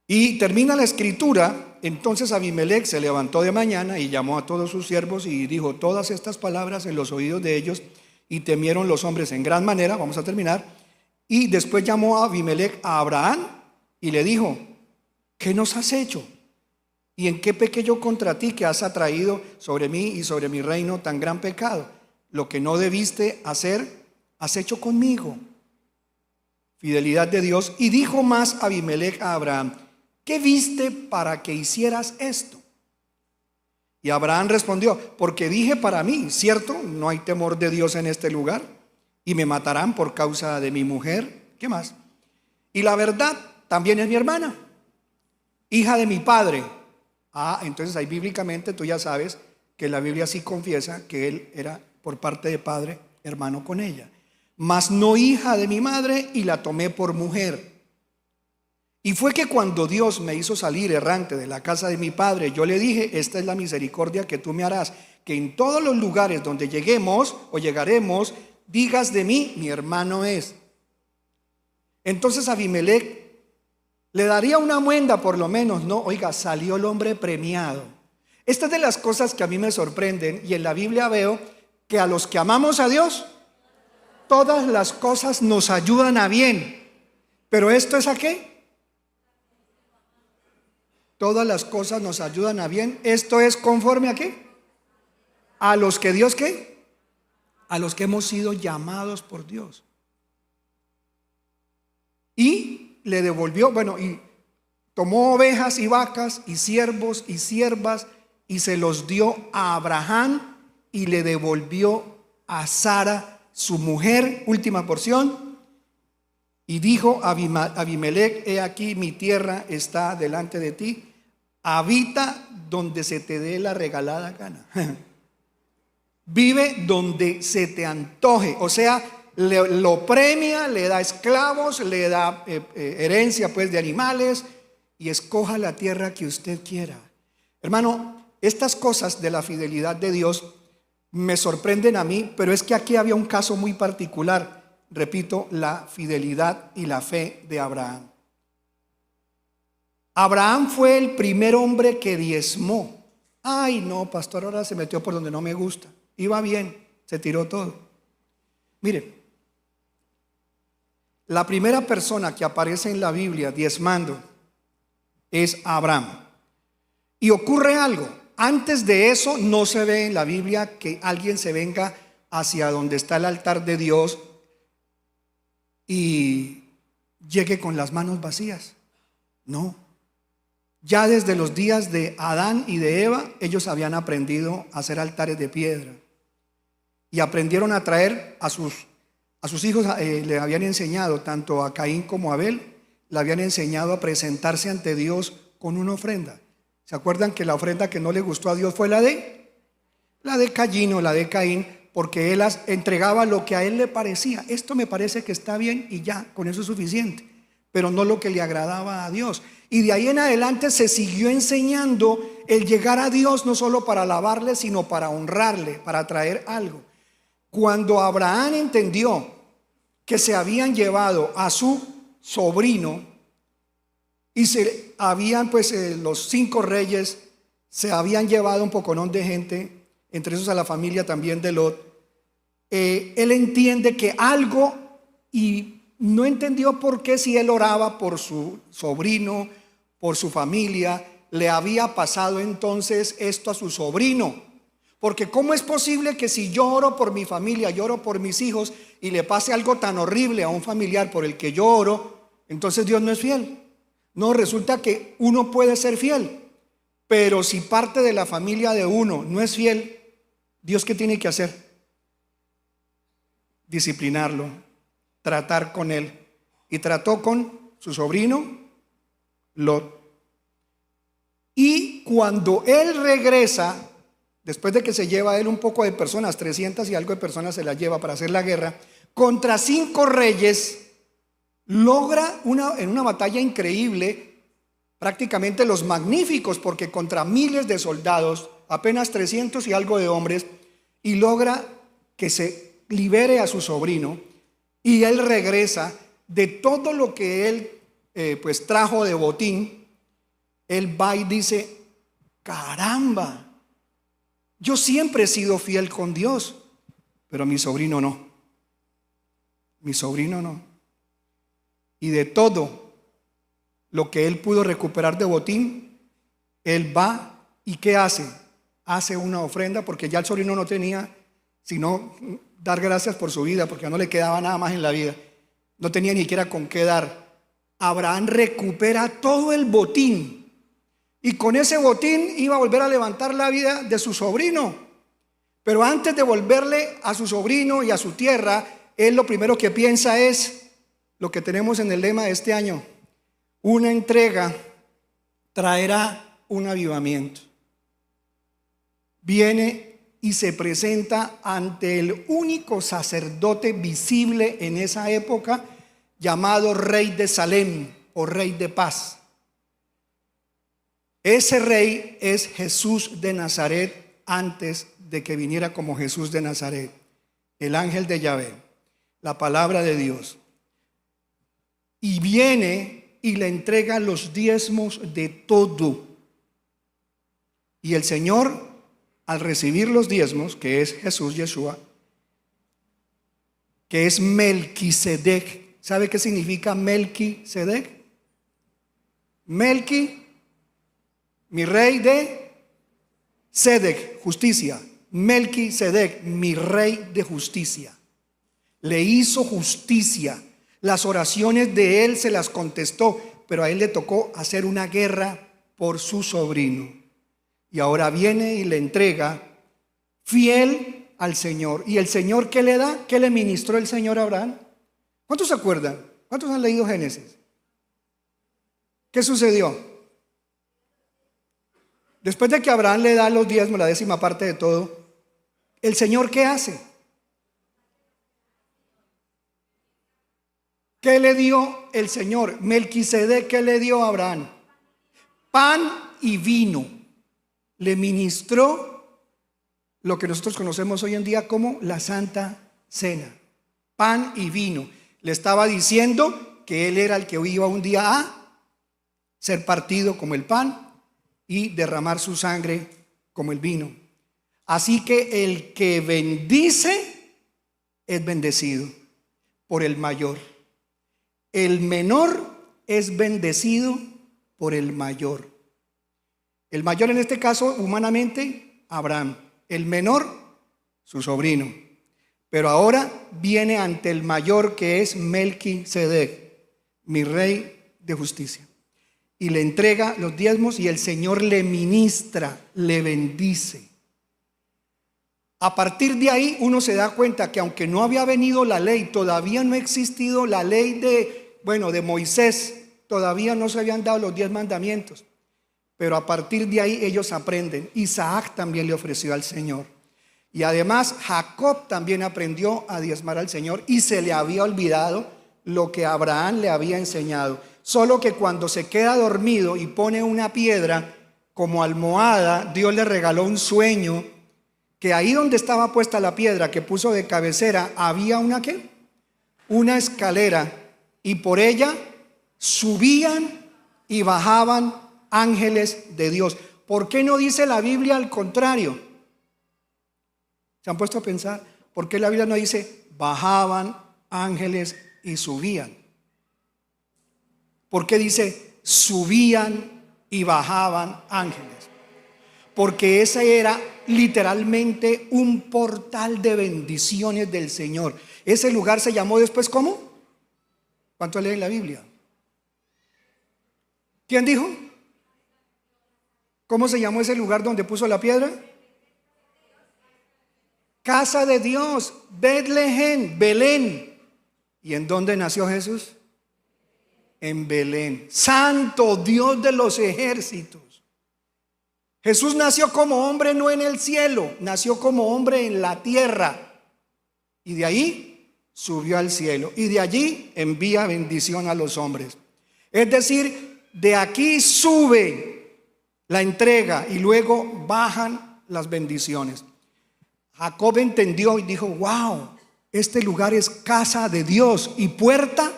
Y termina la escritura. Entonces Abimelech se levantó de mañana y llamó a todos sus siervos y dijo todas estas palabras en los oídos de ellos, y temieron los hombres en gran manera. Vamos a terminar. Y después llamó a Abimelech a Abraham y le dijo: ¿qué nos has hecho? ¿Y en qué pequé yo contra ti, que has atraído sobre mí y sobre mi reino tan gran pecado? Lo que no debiste hacer, has hecho conmigo. Fidelidad de Dios. Y dijo más Abimelech a Abraham: ¿qué viste para que hicieras esto? Y Abraham respondió: porque dije para mí, cierto, no hay temor de Dios en este lugar, y me matarán por causa de mi mujer. ¿Qué más? Y la verdad, también es mi hermana, hija de mi padre. Entonces ahí bíblicamente tú ya sabes que la Biblia sí confiesa que él era por parte de padre, hermano con ella, mas no hija de mi madre, y la tomé por mujer. Y fue que cuando Dios me hizo salir errante de la casa de mi padre, yo le dije: esta es la misericordia que tú me harás, que en todos los lugares donde lleguemos o llegaremos, digas de mí, mi hermano es. Entonces Abimelech le daría una muenda por lo menos, ¿no? Oiga, salió el hombre premiado. Esta es de las cosas que a mí me sorprenden, y en la Biblia veo que a los que amamos a Dios, todas las cosas nos ayudan a bien. Pero ¿esto es a qué? Todas las cosas nos ayudan a bien. ¿Esto es conforme a qué? A los que Dios, ¿qué? A los que hemos sido llamados por Dios. Y le devolvió, bueno, y tomó ovejas y vacas y siervos y siervas y se los dio a Abraham, y le devolvió a Sara, su mujer, última porción. Y dijo Abimelech: he aquí, mi tierra está delante de ti, habita donde se te dé la regalada gana. Vive donde se te antoje. O sea, lo premia, le da esclavos, le da herencia pues de animales, y escoja la tierra que usted quiera. Hermano, estas cosas de la fidelidad de Dios me sorprenden a mí, pero es que aquí había un caso muy particular. Repito, la fidelidad y la fe de Abraham. Abraham fue el primer hombre que diezmó. Ay, no, pastor, ahora se metió por donde no me gusta. Iba bien, se tiró todo. Mire, la primera persona que aparece en la Biblia diezmando es Abraham. Y ocurre algo. Antes de eso no se ve en la Biblia que alguien se venga hacia donde está el altar de Dios y llegue con las manos vacías. No. Ya desde los días de Adán y de Eva, ellos habían aprendido a hacer altares de piedra. Y aprendieron a traer a sus hijos, le habían enseñado, tanto a Caín como a Abel, le habían enseñado a presentarse ante Dios con una ofrenda. ¿Se acuerdan que la ofrenda que no le gustó a Dios fue la de Caín o la de Caín? Porque él entregaba lo que a él le parecía. Esto me parece que está bien y ya, con eso es suficiente. Pero no lo que le agradaba a Dios. Y de ahí en adelante se siguió enseñando el llegar a Dios no solo para alabarle, sino para honrarle, para traer algo. Cuando Abraham entendió que se habían llevado a su sobrino y se habían los 5 reyes se habían llevado un poconón de gente, entre esos a la familia también de Lot, él entiende que algo, y no entendió por qué, si él oraba por su sobrino, por su familia, le había pasado entonces esto a su sobrino. Porque ¿cómo es posible que si yo oro por mi familia, yo oro por mis hijos, y le pase algo tan horrible a un familiar por el que yo oro, entonces Dios no es fiel? No, resulta que uno puede ser fiel, pero si parte de la familia de uno no es fiel, ¿Dios qué tiene que hacer? Disciplinarlo, tratar con él. Y trató con su sobrino Lot. Y cuando él regresa, después de que se lleva a él un poco de personas, 300 y algo de personas se las lleva para hacer la guerra, contra 5 reyes, logra en una batalla increíble, prácticamente los magníficos, porque contra miles de soldados, apenas 300 y algo de hombres, y logra que se libere a su sobrino, y él regresa de todo lo que él trajo de botín. Él va y dice: caramba, yo siempre he sido fiel con Dios, pero mi sobrino no. Mi sobrino no. Y de todo lo que él pudo recuperar de botín, él va y ¿qué hace? Hace una ofrenda, porque ya el sobrino no tenía sino dar gracias por su vida, porque no le quedaba nada más en la vida. No tenía ni siquiera con qué dar. Abraham recupera todo el botín, y con ese botín iba a volver a levantar la vida de su sobrino. Pero antes de volverle a su sobrino y a su tierra, él lo primero que piensa es lo que tenemos en el lema de este año: una entrega traerá un avivamiento. Viene y se presenta ante el único sacerdote visible en esa época, llamado Rey de Salem o Rey de Paz. Ese rey es Jesús de Nazaret antes de que viniera como Jesús de Nazaret, el ángel de Yahvé, la palabra de Dios. Y viene y le entrega los diezmos de todo. Y el Señor, al recibir los diezmos, que es Jesús, Yeshua, que es Melquisedec. ¿Sabe qué significa Melquisedec? Melqui, mi rey de Sedec, justicia. Melquisedec, mi rey de justicia. Le hizo justicia. Las oraciones de él se las contestó, pero a él le tocó hacer una guerra por su sobrino. Y ahora viene y le entrega fiel al Señor. ¿Y el Señor qué le da? ¿Qué le ministró el Señor a Abraham? ¿Cuántos se acuerdan? ¿Cuántos han leído Génesis? ¿Qué sucedió? Después de que Abraham le da los diezmos, la 10ª parte de todo, ¿el Señor qué hace? ¿Qué le dio el Señor? Melquisedec, ¿qué le dio a Abraham? Pan y vino. Le ministró lo que nosotros conocemos hoy en día como la Santa Cena. Pan y vino. Le estaba diciendo que él era el que iba un día a ser partido como el pan y derramar su sangre como el vino. Así que el que bendice es bendecido por el mayor. El menor es bendecido por el mayor. El mayor en este caso, humanamente, Abraham. El menor, su sobrino. Pero ahora viene ante el mayor, que es Melquisedec, mi rey de justicia. Y le entrega los diezmos y el Señor le ministra, le bendice. A partir de ahí uno se da cuenta que aunque no había venido la ley, todavía no ha existido la ley de Moisés, todavía no se habían dado los 10 mandamientos. Pero a partir de ahí ellos aprenden. Isaac también le ofreció al Señor. Y además Jacob también aprendió a diezmar al Señor y se le había olvidado lo que Abraham le había enseñado. Solo que cuando se queda dormido y pone una piedra como almohada, Dios le regaló un sueño, que ahí donde estaba puesta la piedra que puso de cabecera, había una ¿qué? Una escalera, y por ella subían y bajaban ángeles de Dios. ¿Por qué no dice la Biblia al contrario? ¿Se han puesto a pensar? ¿Por qué la Biblia no dice bajaban ángeles y subían? ¿Por qué dice subían y bajaban ángeles? Porque ese era literalmente un portal de bendiciones del Señor. Ese lugar se llamó después ¿cómo? ¿Cuánto leen la Biblia? ¿Quién dijo? ¿Cómo se llamó ese lugar donde puso la piedra? Casa de Dios, Betlehem, Belén. ¿Y en dónde nació Jesús? En Belén. Santo Dios de los ejércitos. Jesús nació como hombre no en el cielo, nació como hombre en la tierra. Y de ahí subió al cielo. Y de allí envía bendición a los hombres. Es decir, de aquí sube la entrega y luego bajan las bendiciones. Jacob entendió y dijo, wow, este lugar es casa de Dios y puerta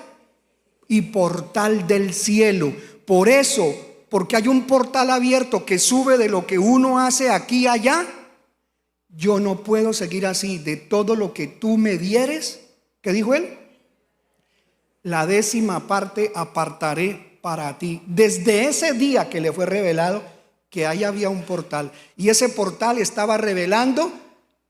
y portal del cielo. Por eso, porque hay un portal abierto que sube de lo que uno hace aquí a allá, yo no puedo seguir así. De todo lo que tú me dieres, ¿qué dijo él? La 10ª parte apartaré para ti. Desde ese día que le fue revelado que ahí había un portal, y ese portal estaba revelando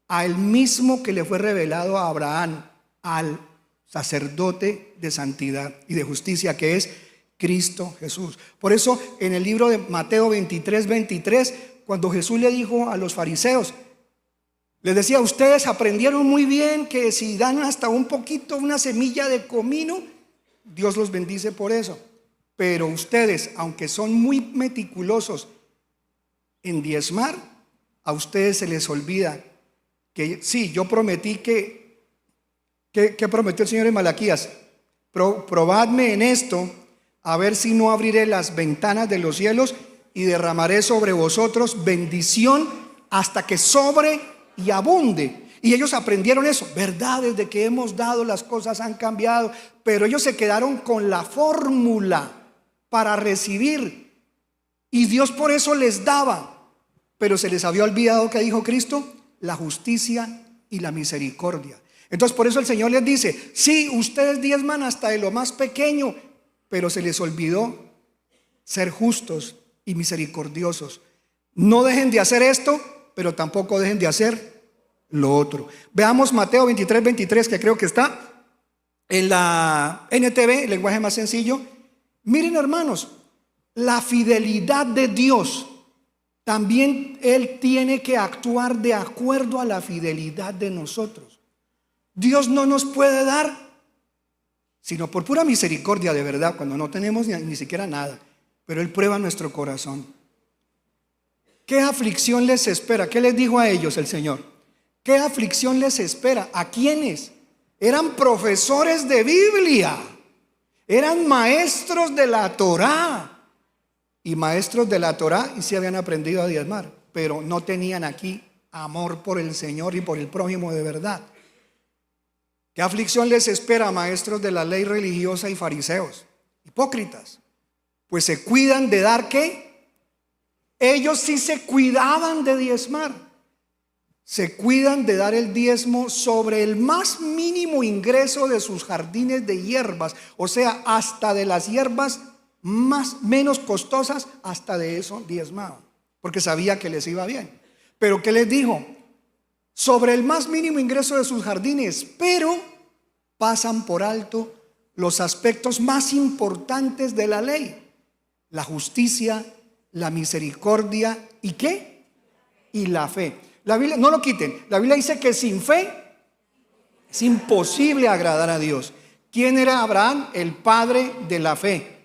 al mismo que le fue revelado a Abraham, al sacerdote de santidad y de justicia, que es Cristo Jesús. Por eso en el libro de Mateo 23, cuando Jesús le dijo a los fariseos, les decía, ustedes aprendieron muy bien que si dan hasta un poquito, una semilla de comino, Dios los bendice por eso. Pero ustedes, aunque son muy meticulosos en diezmar, a ustedes se les olvida que sí, yo prometí que prometió el Señor en Malaquías, probadme en esto, a ver si no abriré las ventanas de los cielos y derramaré sobre vosotros bendición hasta que sobre y abunde. Y ellos aprendieron eso, verdad, desde que hemos dado las cosas han cambiado, pero ellos se quedaron con la fórmula para recibir, y Dios por eso les daba, pero se les había olvidado que dijo Cristo, la justicia y la misericordia. Entonces por eso el Señor les dice, sí, ustedes diezman hasta de lo más pequeño, pero se les olvidó ser justos y misericordiosos. No dejen de hacer esto, pero tampoco dejen de hacer lo otro. Veamos Mateo 23:23, que creo que está en la NTV, el lenguaje más sencillo. Miren, hermanos, la fidelidad de Dios, también Él tiene que actuar de acuerdo a la fidelidad de nosotros. Dios no nos puede dar, sino por pura misericordia de verdad, cuando no tenemos ni siquiera nada, pero Él prueba nuestro corazón. ¿Qué aflicción les espera? ¿Qué les dijo a ellos el Señor? ¿Qué aflicción les espera? ¿A quiénes? Eran profesores de Biblia, eran maestros de la Torá, y maestros de la Torá, y sí habían aprendido a diezmar, pero no tenían aquí amor por el Señor y por el prójimo de verdad. ¿Qué aflicción les espera a maestros de la ley religiosa y fariseos? Hipócritas, pues se cuidan de dar ¿qué? Ellos sí se cuidaban de diezmar. Se cuidan de dar el diezmo sobre el más mínimo ingreso de sus jardines de hierbas, o sea, hasta de las hierbas menos costosas, hasta de eso diezmaban, porque sabía que les iba bien. Pero ¿qué les dijo? Sobre el más mínimo ingreso de sus jardines, pero pasan por alto los aspectos más importantes de la ley: la justicia, la misericordia y ¿qué? Y la fe. La Biblia, no lo quiten, la Biblia dice que sin fe es imposible agradar a Dios. ¿Quién era Abraham? El padre de la fe.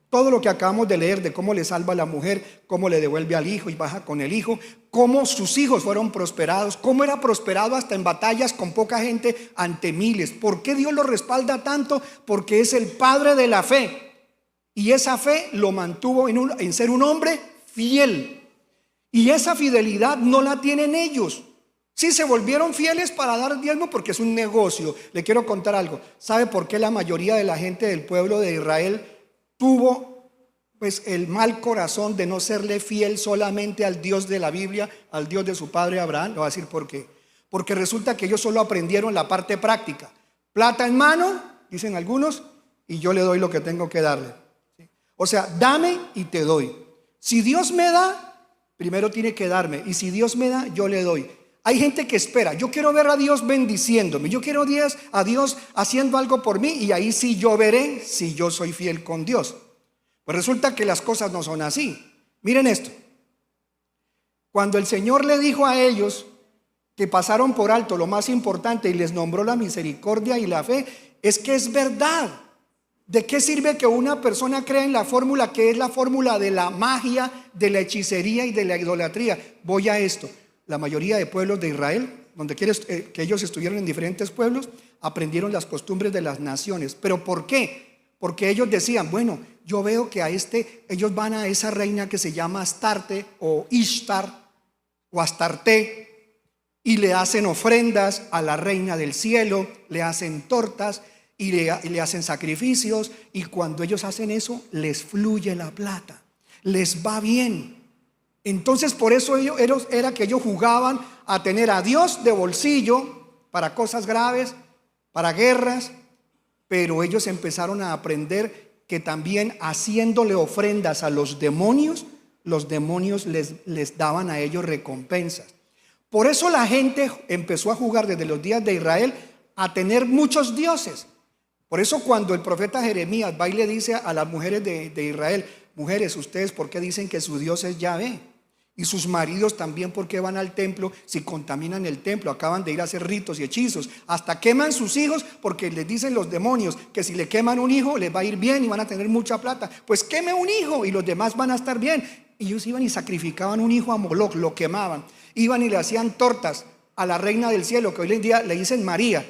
Todo lo que acabamos de leer de cómo le salva a la mujer, cómo le devuelve al hijo y baja con el hijo, cómo sus hijos fueron prosperados, cómo era prosperado hasta en batallas con poca gente ante miles. ¿Por qué Dios lo respalda tanto? Porque es el padre de la fe, y esa fe lo mantuvo en ser un hombre fiel. Y esa fidelidad no la tienen ellos. Sí, se volvieron fieles para dar diezmo porque es un negocio. Le quiero contar algo. ¿Sabe por qué la mayoría de la gente del pueblo de Israel tuvo pues el mal corazón de no serle fiel solamente al Dios de la Biblia, al Dios de su padre Abraham? Le voy a decir por qué. Porque resulta que ellos solo aprendieron la parte práctica. Plata en mano, dicen algunos, y yo le doy lo que tengo que darle. O sea, dame y te doy. Si Dios me da, primero tiene que darme, y si Dios me da, yo le doy. Hay gente que espera, yo quiero ver a Dios bendiciéndome, yo quiero a Dios haciendo algo por mí, y ahí sí yo veré si yo soy fiel con Dios. Pues resulta que las cosas no son así. Miren esto. Cuando el Señor le dijo a ellos que pasaron por alto lo más importante y les nombró la misericordia y la fe, es que es verdad. ¿De qué sirve que una persona crea en la fórmula que es la fórmula de la magia, de la hechicería y de la idolatría? Voy a esto. La mayoría de pueblos de Israel, donde quieres que ellos estuvieron en diferentes pueblos, aprendieron las costumbres de las naciones. ¿Pero por qué? Porque ellos decían, bueno, yo veo que ellos van a esa reina que se llama Astarte o Ishtar o Astarte, y le hacen ofrendas a la reina del cielo, le hacen tortas y le hacen sacrificios, y cuando ellos hacen eso les fluye la plata, les va bien. Entonces por eso era que ellos jugaban a tener a Dios de bolsillo para cosas graves, para guerras, pero ellos empezaron a aprender que también haciéndole ofrendas a los demonios les daban a ellos recompensas. Por eso la gente empezó a jugar desde los días de Israel a tener muchos dioses. Por eso cuando el profeta Jeremías va y le dice a las mujeres de Israel, mujeres, ustedes ¿por qué dicen que su Dios es Yahvé? Y sus maridos también, ¿por qué van al templo si contaminan el templo? Acaban de ir a hacer ritos y hechizos, hasta queman sus hijos porque les dicen los demonios que si le queman un hijo les va a ir bien y van a tener mucha plata. Pues queme un hijo y los demás van a estar bien. Y ellos iban y sacrificaban un hijo a Moloc, lo quemaban, iban y le hacían tortas a la reina del cielo, que hoy en día le dicen María.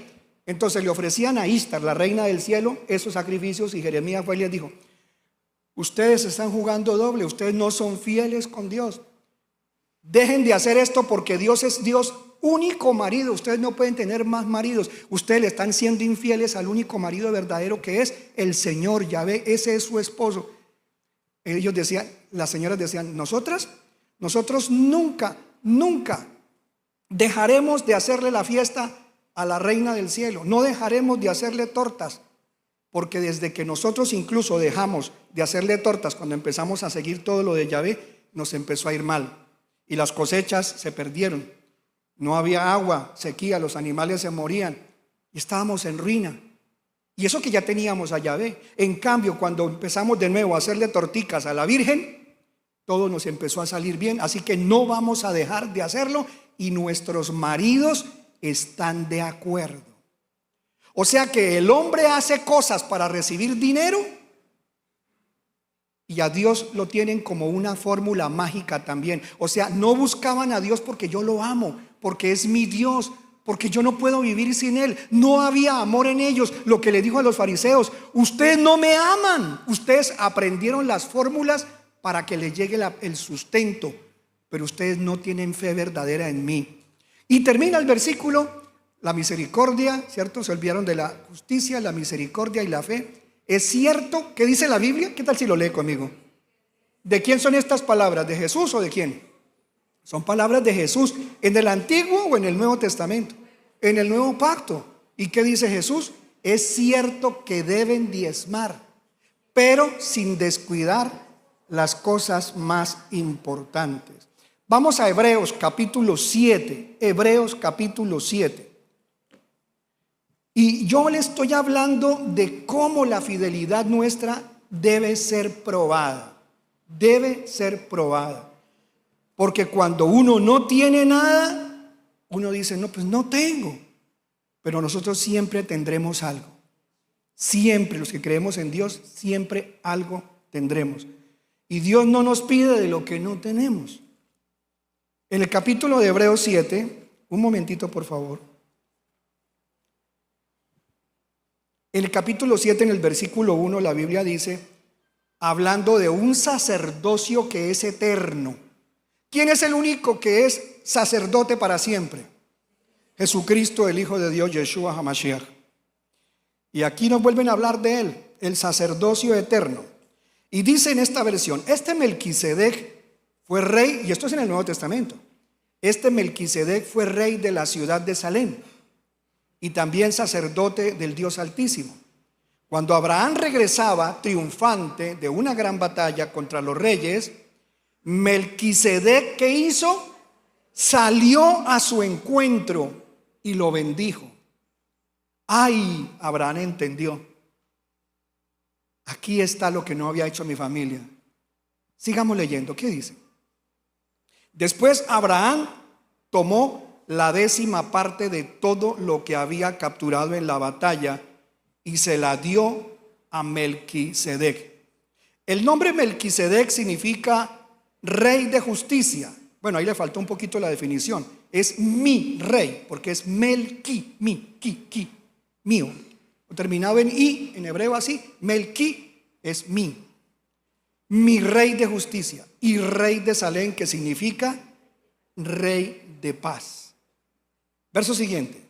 Entonces le ofrecían a Istar, la reina del cielo, esos sacrificios, y Jeremías fue y les dijo: ustedes están jugando doble, ustedes no son fieles con Dios. Dejen de hacer esto, porque Dios es Dios único marido. Ustedes no pueden tener más maridos. Ustedes le están siendo infieles al único marido verdadero, que es el Señor Yahvé. Ese es su esposo. Ellos decían, las señoras decían: nosotros nunca dejaremos de hacerle la fiesta a la reina del cielo. No dejaremos de hacerle tortas, porque desde que nosotros incluso dejamos de hacerle tortas, cuando empezamos a seguir todo lo de Yahvé, nos empezó a ir mal y las cosechas se perdieron. No había agua, sequía, los animales se morían y estábamos en ruina. Y eso que ya teníamos a Yahvé. En cambio, cuando empezamos de nuevo a hacerle torticas a la Virgen, todo nos empezó a salir bien. Así que no vamos a dejar de hacerlo, y nuestros maridos están de acuerdo. O sea que el hombre hace cosas para recibir dinero, y a Dios lo tienen como una fórmula mágica también. O sea, no buscaban a Dios porque yo lo amo, porque es mi Dios, porque yo no puedo vivir sin Él. No había amor en ellos. Lo que le dijo a los fariseos: ustedes no me aman. Ustedes aprendieron las fórmulas para que les llegue el sustento, pero ustedes no tienen fe verdadera en mí. Y termina el versículo: la misericordia, ¿cierto? Se olvidaron de la justicia, la misericordia y la fe. ¿Es cierto que dice la Biblia? ¿Qué tal si lo lee conmigo? ¿De quién son estas palabras? ¿De Jesús o de quién? Son palabras de Jesús. ¿En el Antiguo o en el Nuevo Testamento? En el Nuevo Pacto. ¿Y qué dice Jesús? Es cierto que deben diezmar, pero sin descuidar las cosas más importantes. Vamos a Hebreos capítulo 7. Hebreos capítulo 7. Y yo le estoy hablando de cómo la fidelidad nuestra debe ser probada. Debe ser probada. Porque cuando uno no tiene nada, uno dice: no, pues no tengo. Pero nosotros siempre tendremos algo. Siempre, los que creemos en Dios, siempre algo tendremos. Y Dios no nos pide de lo que no tenemos. En el capítulo de Hebreos 7, un momentito por favor. En el capítulo 7, en el versículo 1, la Biblia dice, hablando de un sacerdocio que es eterno. ¿Quién es el único que es sacerdote para siempre? Jesucristo, el Hijo de Dios, Yeshua HaMashiach. Y aquí nos vuelven a hablar de él, el sacerdocio eterno. Y dice en esta versión: este Melquisedec fue rey, y esto es en el Nuevo Testamento. Este Melquisedec fue rey de la ciudad de Salem y también sacerdote del Dios Altísimo. Cuando Abraham regresaba triunfante de una gran batalla contra los reyes, Melquisedec, ¿qué hizo? Salió a su encuentro y lo bendijo. Ay, Abraham entendió: aquí está lo que no había hecho mi familia. Sigamos leyendo, ¿qué dice? Después Abraham tomó la 10ª parte de todo lo que había capturado en la batalla y se la dio a Melquisedec. El nombre Melquisedec significa rey de justicia. Bueno, ahí le faltó un poquito la definición. Es mi rey, porque es Melqui, mío. Terminado en i, en hebreo así, Melqui es mi rey de justicia, y rey de Salem, que significa rey de paz. Verso siguiente: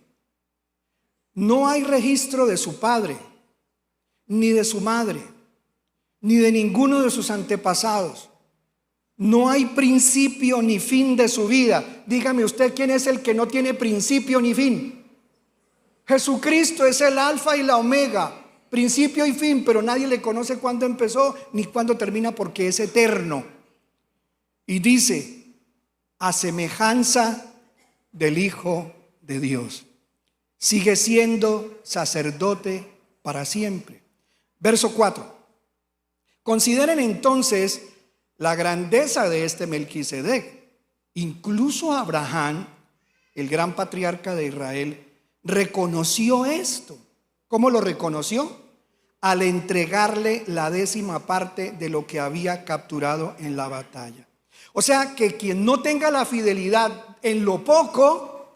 no hay registro de su padre, ni de su madre, ni de ninguno de sus antepasados. No hay principio ni fin de su vida. Dígame usted, ¿quién es el que no tiene principio ni fin? Jesucristo es el alfa y la omega, principio y fin, pero nadie le conoce cuándo empezó ni cuándo termina, porque es eterno. Y dice: a semejanza del Hijo de Dios, sigue siendo sacerdote para siempre. Verso 4. Consideren entonces la grandeza de este Melquisedec. Incluso Abraham, el gran patriarca de Israel, reconoció esto. ¿Cómo lo reconoció? Al entregarle la 10ª parte de lo que había capturado en la batalla. O sea que quien no tenga la fidelidad en lo poco,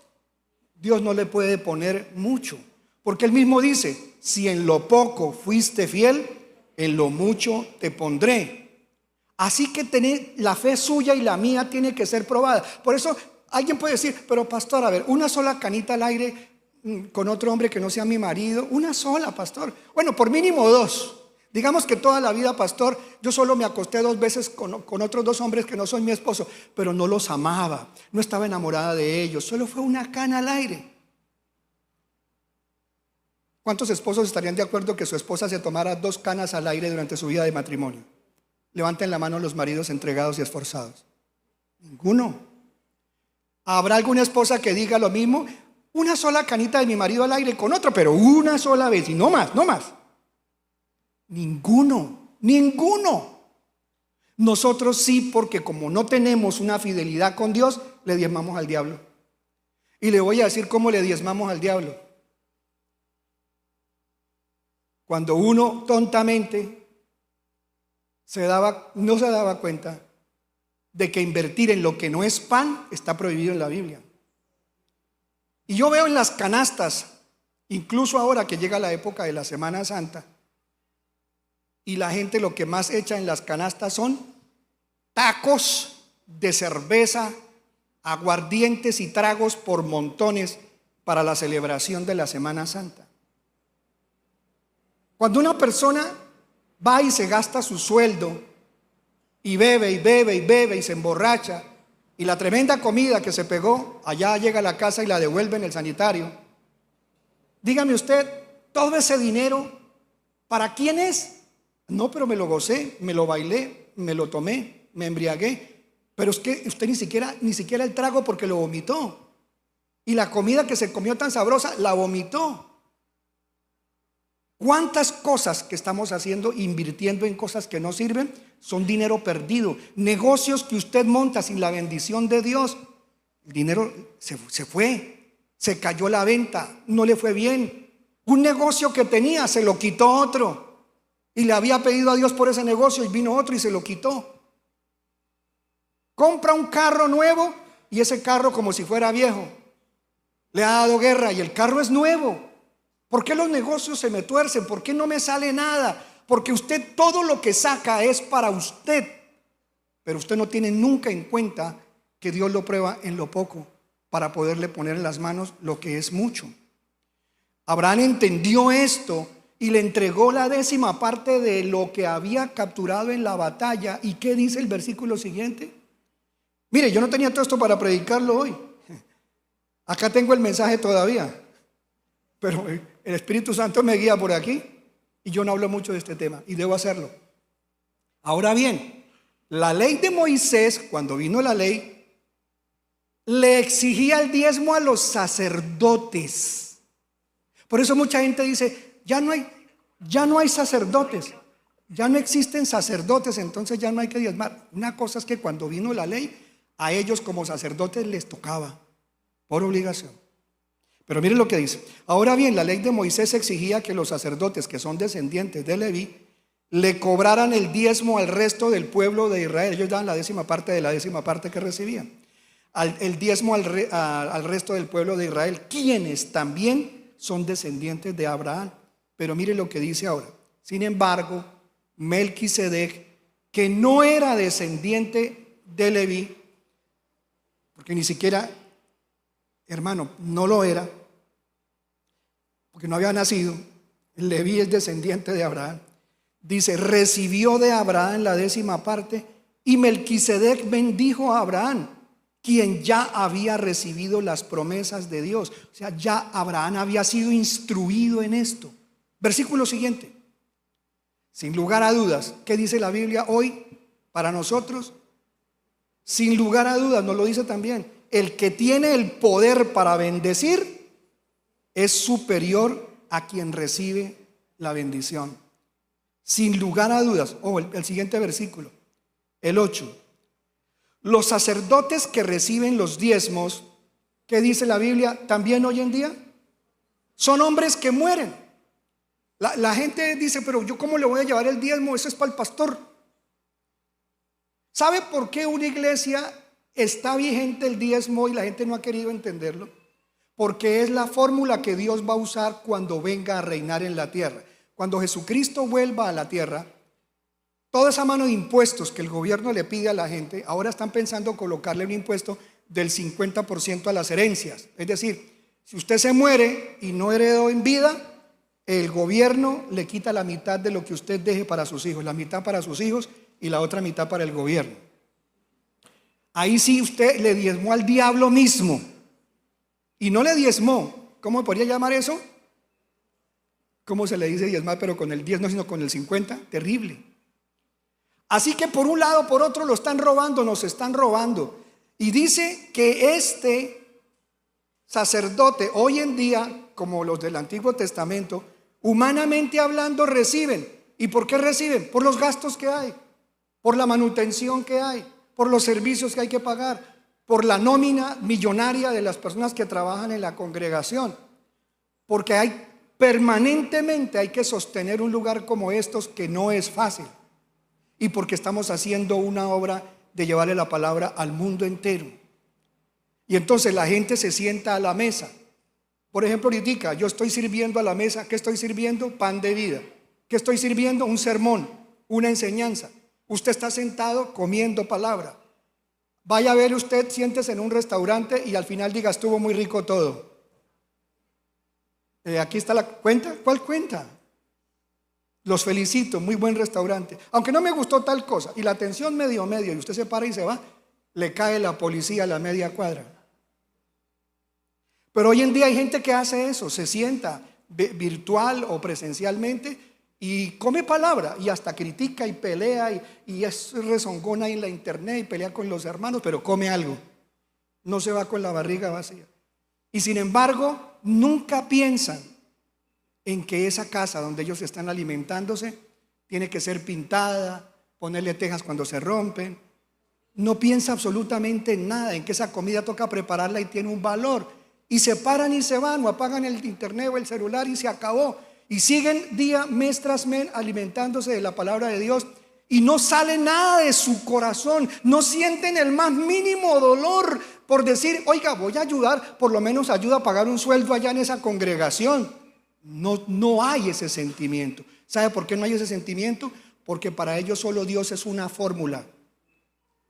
Dios no le puede poner mucho, porque Él mismo dice: si en lo poco fuiste fiel, en lo mucho te pondré. Así que la fe suya y la mía tiene que ser probada. Por eso alguien puede decir: pero pastor, a ver, una sola canita al aire con otro hombre que no sea mi marido, una sola, pastor. Bueno, por mínimo dos. Digamos que toda la vida, pastor, yo solo me acosté 2 veces con otros 2 hombres que no son mi esposo, pero no los amaba, no estaba enamorada de ellos, solo fue una cana al aire. ¿Cuántos esposos estarían de acuerdo que su esposa se tomara 2 canas al aire durante su vida de matrimonio? Levanten la mano los maridos entregados y esforzados. Ninguno. ¿Habrá alguna esposa que diga lo mismo? Una sola canita de mi marido al aire con otro, pero una sola vez y no más, no más. Ninguno, ninguno. Nosotros sí, porque como no tenemos una fidelidad con Dios, le diezmamos al diablo. Y le voy a decir cómo le diezmamos al diablo. Cuando uno tontamente no se daba cuenta de que invertir en lo que no es pan está prohibido en la Biblia. Y yo veo en las canastas, incluso ahora que llega la época de la Semana Santa, y la gente lo que más echa en las canastas son tacos de cerveza, aguardientes y tragos por montones para la celebración de la Semana Santa. Cuando una persona va y se gasta su sueldo y bebe y bebe y bebe y se emborracha, y la tremenda comida que se pegó, allá llega a la casa y la devuelve en el sanitario, dígame usted, todo ese dinero, ¿para quién es? No, pero me lo gocé, me lo bailé, me lo tomé, me embriagué. Pero es que usted ni siquiera el trago, porque lo vomitó. Y la comida que se comió tan sabrosa, la vomitó. ¿Cuántas cosas que estamos haciendo, invirtiendo en cosas que no sirven, son dinero perdido? Negocios que usted monta sin la bendición de Dios. El dinero se fue, se cayó la venta, no le fue bien. Un negocio que tenía, se lo quitó otro. Y le había pedido a Dios por ese negocio y vino otro y se lo quitó. Compra un carro nuevo y ese carro como si fuera viejo. Le ha dado guerra y el carro es nuevo. ¿Por qué los negocios se me tuercen? ¿Por qué no me sale nada? Porque usted todo lo que saca es para usted. Pero usted no tiene nunca en cuenta que Dios lo prueba en lo poco para poderle poner en las manos lo que es mucho. Abraham entendió esto y le entregó la 10ª parte de lo que había capturado en la batalla. ¿Y qué dice el versículo siguiente? Mire, yo no tenía todo esto para predicarlo hoy. Acá tengo el mensaje todavía, pero el Espíritu Santo me guía por aquí y yo no hablo mucho de este tema y debo hacerlo. Ahora bien, la ley de Moisés, cuando vino la ley, le exigía el diezmo a los sacerdotes. Por eso mucha gente dice: ya no hay sacerdotes, ya no existen sacerdotes, entonces ya no hay que diezmar. Una cosa es que cuando vino la ley, a ellos como sacerdotes les tocaba por obligación. Pero miren lo que dice. Ahora bien, la ley de Moisés exigía que los sacerdotes que son descendientes de Leví le cobraran el diezmo al resto del pueblo de Israel. Ellos daban la 10ª parte de la 10ª parte que recibían. El diezmo al resto del pueblo de Israel, quienes también son descendientes de Abraham. Pero mire lo que dice ahora. Sin embargo, Melquisedec, que no era descendiente de Leví, porque ni siquiera, hermano, no lo era, porque no había nacido. Leví es descendiente de Abraham. Dice: recibió de Abraham la 10ª parte, y Melquisedec bendijo a Abraham, quien ya había recibido las promesas de Dios. O sea, ya Abraham había sido instruido en esto. Versículo siguiente. Sin lugar a dudas, ¿qué dice la Biblia hoy para nosotros? Sin lugar a dudas, nos lo dice también: el que tiene el poder para bendecir es superior a quien recibe la bendición. Sin lugar a dudas. El siguiente versículo, el 8. Los sacerdotes que reciben los diezmos, ¿qué dice la Biblia también hoy en día? Son hombres que mueren. La gente dice: pero yo ¿cómo le voy a llevar el diezmo? Eso es para el pastor. ¿Sabe por qué una iglesia está vigente el diezmo y la gente no ha querido entenderlo? porque es la fórmula que Dios va a usar cuando venga a reinar en la tierra. Cuando Jesucristo vuelva a la tierra, toda esa mano de impuestos que el gobierno le pide a la gente, ahora están pensando colocarle un impuesto del 50% a las herencias. Es decir, si usted se muere y no heredó en vida, el gobierno le quita la mitad de lo que usted deje para sus hijos, la mitad para sus hijos y la otra mitad para el gobierno. Ahí sí usted le diezmó al diablo mismo. Y no le diezmó. ¿Cómo podría llamar eso? ¿Cómo se le dice diezmar pero con el 10 no, sino con el 50? Terrible. Así que por un lado, por otro lo están robando, nos están robando. Y dice que este sacerdote hoy en día, como los del Antiguo Testamento, humanamente hablando reciben. ¿Y por qué reciben? Por los gastos que hay, por la manutención que hay, por los servicios que hay que pagar, por la nómina millonaria de las personas que trabajan en la congregación. Porque permanentemente hay que sostener un lugar como estos que no es fácil. Y porque estamos haciendo una obra de llevarle la palabra al mundo entero. Y entonces la gente se sienta a la mesa. Por ejemplo, ahorita yo estoy sirviendo a la mesa. ¿Qué estoy sirviendo? Pan de vida. ¿Qué estoy sirviendo? Un sermón, una enseñanza. Usted está sentado comiendo palabra. Vaya a ver usted, siéntese en un restaurante y al final diga, estuvo muy rico todo. Aquí está la cuenta. ¿Cuál cuenta? Los felicito, muy buen restaurante. Aunque no me gustó tal cosa y la atención medio y usted se para y se va, le cae la policía a la media cuadra. Pero hoy en día hay gente que hace eso, se sienta virtual o presencialmente y come palabra y hasta critica y pelea y es rezongona en la internet y pelea con los hermanos, pero come algo. No se va con la barriga vacía. Y sin embargo, nunca piensan en que esa casa donde ellos están alimentándose tiene que ser pintada, ponerle tejas cuando se rompen. No piensa absolutamente en nada, en que esa comida toca prepararla y tiene un valor. Y se paran y se van, o apagan el internet o el celular y se acabó. Y siguen día, mes tras mes alimentándose de la palabra de Dios. Y no sale nada de su corazón, no sienten el más mínimo dolor por decir, oiga, voy a ayudar, por lo menos ayuda a pagar un sueldo allá en esa congregación. No hay ese sentimiento. ¿Sabe por qué no hay ese sentimiento? Porque para ellos solo Dios es una fórmula.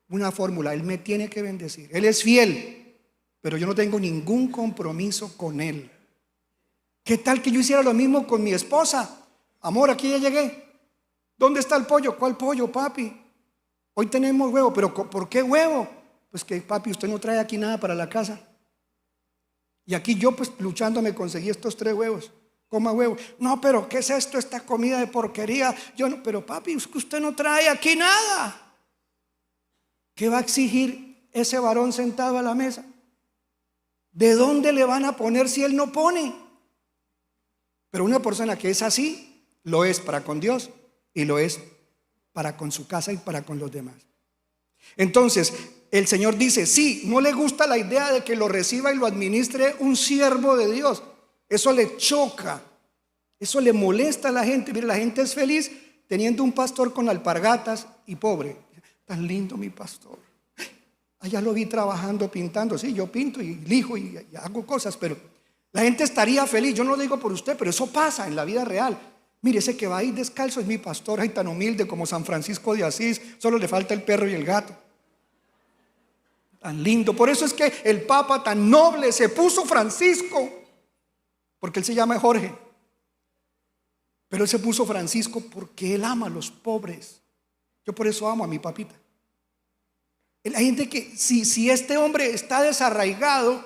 Una fórmula. Él me tiene que bendecir. Él es fiel, pero yo no tengo ningún compromiso con Él. ¿Qué tal que yo hiciera lo mismo con mi esposa? Amor, aquí ya llegué. ¿Dónde está el pollo? ¿Cuál pollo, papi? Hoy tenemos huevo. ¿Pero por qué huevo? Pues que papi, usted no trae aquí nada para la casa. Y aquí yo pues luchando me conseguí estos 3 huevos. Coma huevo. No, pero ¿qué es esto? Esta comida de porquería. Yo no, pero papi, es que usted no trae aquí nada. ¿Qué va a exigir ese varón sentado a la mesa? ¿De dónde le van a poner si él no pone? Pero una persona que es así, lo es para con Dios y lo es para con su casa y para con los demás. Entonces, el Señor dice, sí, no le gusta la idea de que lo reciba y lo administre un siervo de Dios. Eso le choca, eso le molesta a la gente. Mire, la gente es feliz teniendo un pastor con alpargatas y pobre. Tan lindo mi pastor. Allá lo vi trabajando, pintando. Sí, yo pinto y lijo y hago cosas, pero la gente estaría feliz. Yo no lo digo por usted, pero eso pasa en la vida real. Mire, ese que va ahí descalzo es mi pastor, ay, tan humilde como San Francisco de Asís. Solo le falta el perro y el gato. Tan lindo. Por eso es que el Papa tan noble se puso Francisco. Porque él se llama Jorge. Pero él se puso Francisco porque él ama a los pobres. Yo por eso amo a mi papita. La gente que, si este hombre está desarraigado,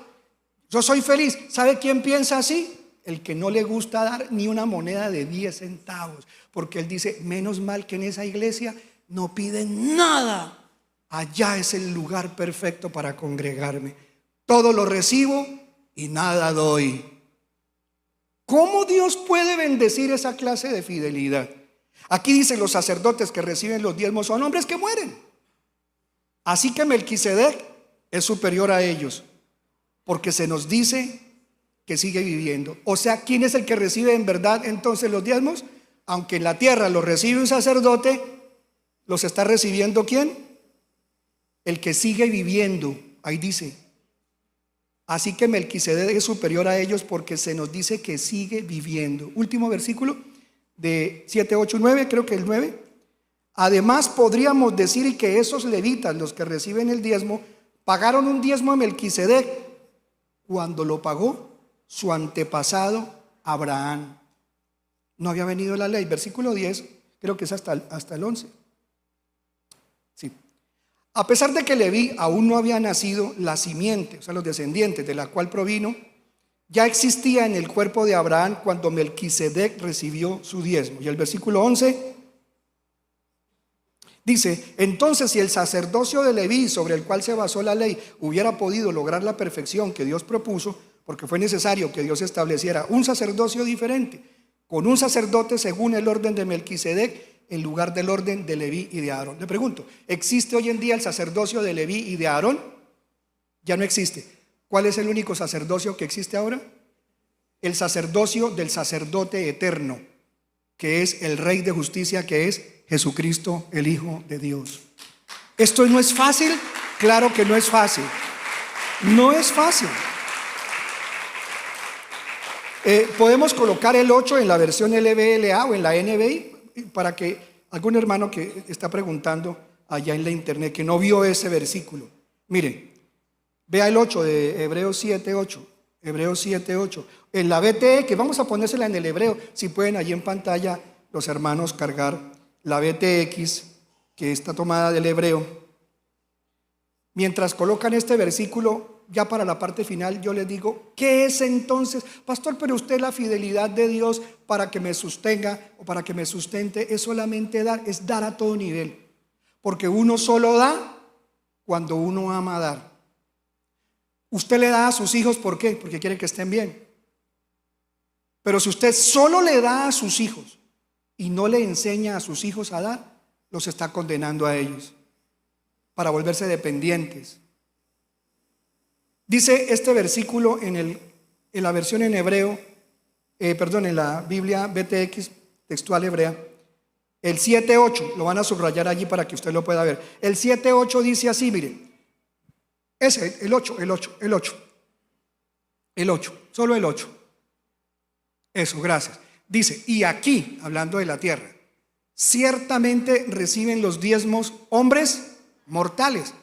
yo soy feliz. ¿Sabe quién piensa así? El que no le gusta dar ni una moneda de 10 centavos. Porque él dice, menos mal que en esa iglesia no piden nada. Allá es el lugar perfecto para congregarme. Todo lo recibo y nada doy. ¿Cómo Dios puede bendecir esa clase de fidelidad? Aquí dice, los sacerdotes que reciben los diezmos son hombres que mueren. Así que Melquisedec es superior a ellos, porque se nos dice que sigue viviendo. O sea, ¿quién es el que recibe en verdad entonces los diezmos? Aunque en la tierra los recibe un sacerdote, ¿los está recibiendo quién? El que sigue viviendo. Ahí dice, Así que Melquisedec es superior a ellos porque se nos dice que sigue viviendo. Último versículo de 7, 8, 9, creo que el 9. Además podríamos decir que esos levitas, los que reciben el diezmo, pagaron un diezmo a Melquisedec cuando lo pagó su antepasado Abraham. No había venido la ley. Versículo 10, creo que es hasta el 11. Sí. A pesar de que Leví aún no había nacido, la simiente, o sea, los descendientes de la cual provino, ya existía en el cuerpo de Abraham cuando Melquisedec recibió su diezmo. Y el versículo 11 dice: entonces, si el sacerdocio de Leví, sobre el cual se basó la ley, hubiera podido lograr la perfección que Dios propuso, porque fue necesario que Dios estableciera un sacerdocio diferente, con un sacerdote según el orden de Melquisedec, en lugar del orden de Leví y de Aarón. Le pregunto, ¿existe hoy en día el sacerdocio de Leví y de Aarón? Ya no existe. ¿Cuál es el único sacerdocio que existe ahora? El sacerdocio del sacerdote eterno, que es el Rey de justicia, que es Jesucristo, el Hijo de Dios. ¿Esto no es fácil? Claro que no es fácil. No es fácil. Podemos colocar el 8 en la versión LBLA o en la NBI para que algún hermano que está preguntando allá en la internet, que no vio ese versículo. Miren, vea el 8 de Hebreos 7:8. Hebreos 7:8. En la BTE, que vamos a ponérsela en el hebreo, si pueden allí en pantalla los hermanos cargar la BTX, que está tomada del hebreo. Mientras colocan este versículo, ya para la parte final, yo les digo, ¿qué es entonces? Pastor, pero usted, la fidelidad de Dios para que me sostenga o para que me sustente es solamente dar, es dar a todo nivel. Porque uno solo da cuando uno ama dar. Usted le da a sus hijos, ¿por qué? Porque quiere que estén bien. Pero si usted solo le da a sus hijos y no le enseña a sus hijos a dar, los está condenando a ellos para volverse dependientes. Dice este versículo en la versión en hebreo, en la Biblia BTX textual hebrea, el 7:8, lo van a subrayar allí para que usted lo pueda ver. El 7:8 dice así, mire, el 8, solo el 8. Eso, gracias. Dice, y aquí, hablando de la tierra, ciertamente reciben los diezmos hombres mortales.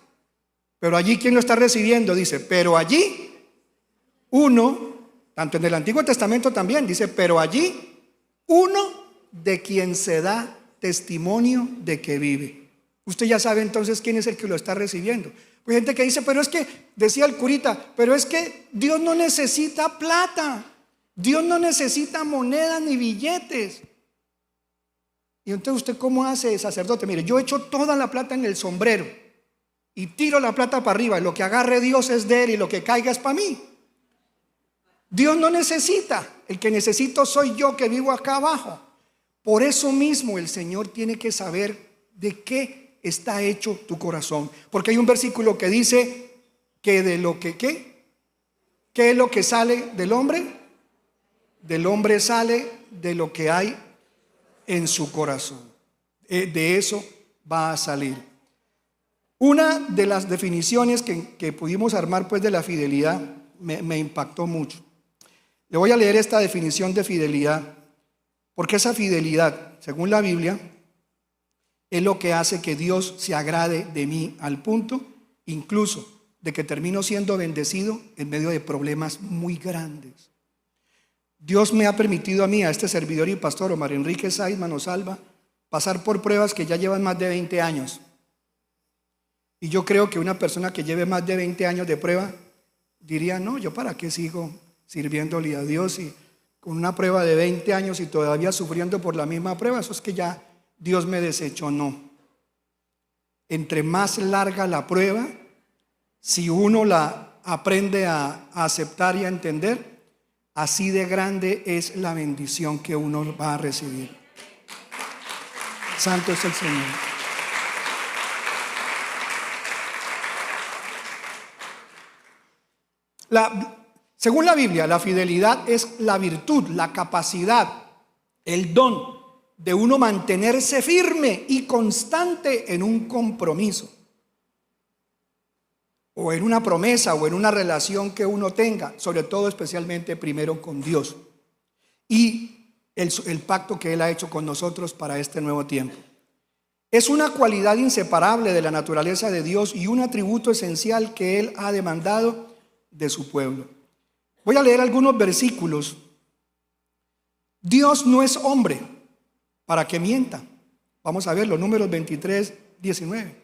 Pero allí, ¿quién lo está recibiendo? Dice, pero allí uno, tanto en el Antiguo Testamento también, dice, pero allí uno de quien se da testimonio de que vive. Usted ya sabe entonces quién es el que lo está recibiendo. Hay gente que dice, pero es que, decía el curita, pero es que Dios no necesita plata, Dios no necesita monedas ni billetes. Y entonces, ¿usted cómo hace, sacerdote? Mire, yo echo toda la plata en el sombrero y tiro la plata para arriba, y lo que agarre Dios es de él y lo que caiga es para mí. Dios no necesita, el que necesito soy yo, que vivo acá abajo. Por eso mismo el Señor tiene que saber de qué está hecho tu corazón, porque hay un versículo que dice que de lo que ¿qué es lo que sale del hombre? Del hombre sale de lo que hay en su corazón. De eso va a salir. Una de las definiciones que pudimos armar pues de la fidelidad me impactó mucho. Le voy a leer esta definición de fidelidad, porque esa fidelidad, según la Biblia, es lo que hace que Dios se agrade de mí al punto, incluso, de que termino siendo bendecido en medio de problemas muy grandes. Dios me ha permitido a mí, a este servidor y pastor Omar Enrique Saiz Manosalva, pasar por pruebas que ya llevan más de 20 años. Y yo creo que una persona que lleve más de 20 años de prueba diría, no, yo para qué sigo sirviéndole a Dios y con una prueba de 20 años y todavía sufriendo por la misma prueba, eso es que ya Dios me desechó. No. Entre más larga la prueba, si uno la aprende a aceptar y a entender, así de grande es la bendición que uno va a recibir. Santo es el Señor. Según la Biblia, la fidelidad es la virtud, la capacidad, el don de uno mantenerse firme y constante en un compromiso o en una promesa o en una relación que uno tenga, sobre todo especialmente primero con Dios y el pacto que Él ha hecho con nosotros para este nuevo tiempo. Es una cualidad inseparable de la naturaleza de Dios y un atributo esencial que Él ha demandado de su pueblo. Voy a leer algunos versículos. Dios no es hombre para que mienta. Vamos a verlo, Números 23, 19.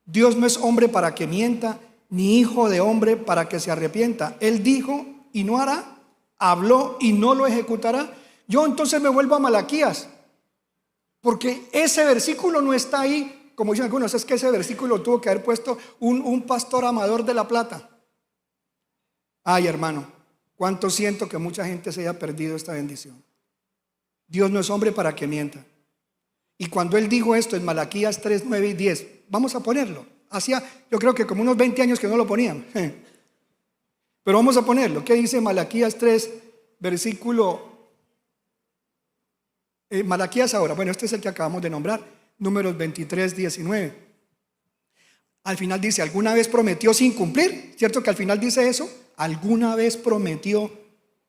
Dios no es hombre para que mienta, ni hijo de hombre para que se arrepienta. Él dijo y no hará, habló y no lo ejecutará. Yo entonces me vuelvo a Malaquías, porque ese versículo no está ahí, como dicen algunos, es que ese versículo tuvo que haber puesto un pastor amador de La Plata. Ay, hermano, cuánto siento que mucha gente se haya perdido esta bendición. Dios no es hombre para que mienta. Y cuando Él dijo esto en Malaquías 3, 9 y 10, vamos a ponerlo. Hacía, yo creo que como unos 20 años que no lo ponían. Pero vamos a ponerlo. ¿Qué dice Malaquías 3, versículo? Malaquías ahora, bueno, este es el que acabamos de nombrar, Números 23, 19. Al final dice, ¿alguna vez prometió sin cumplir? ¿Cierto que al final dice eso? ¿Alguna vez prometió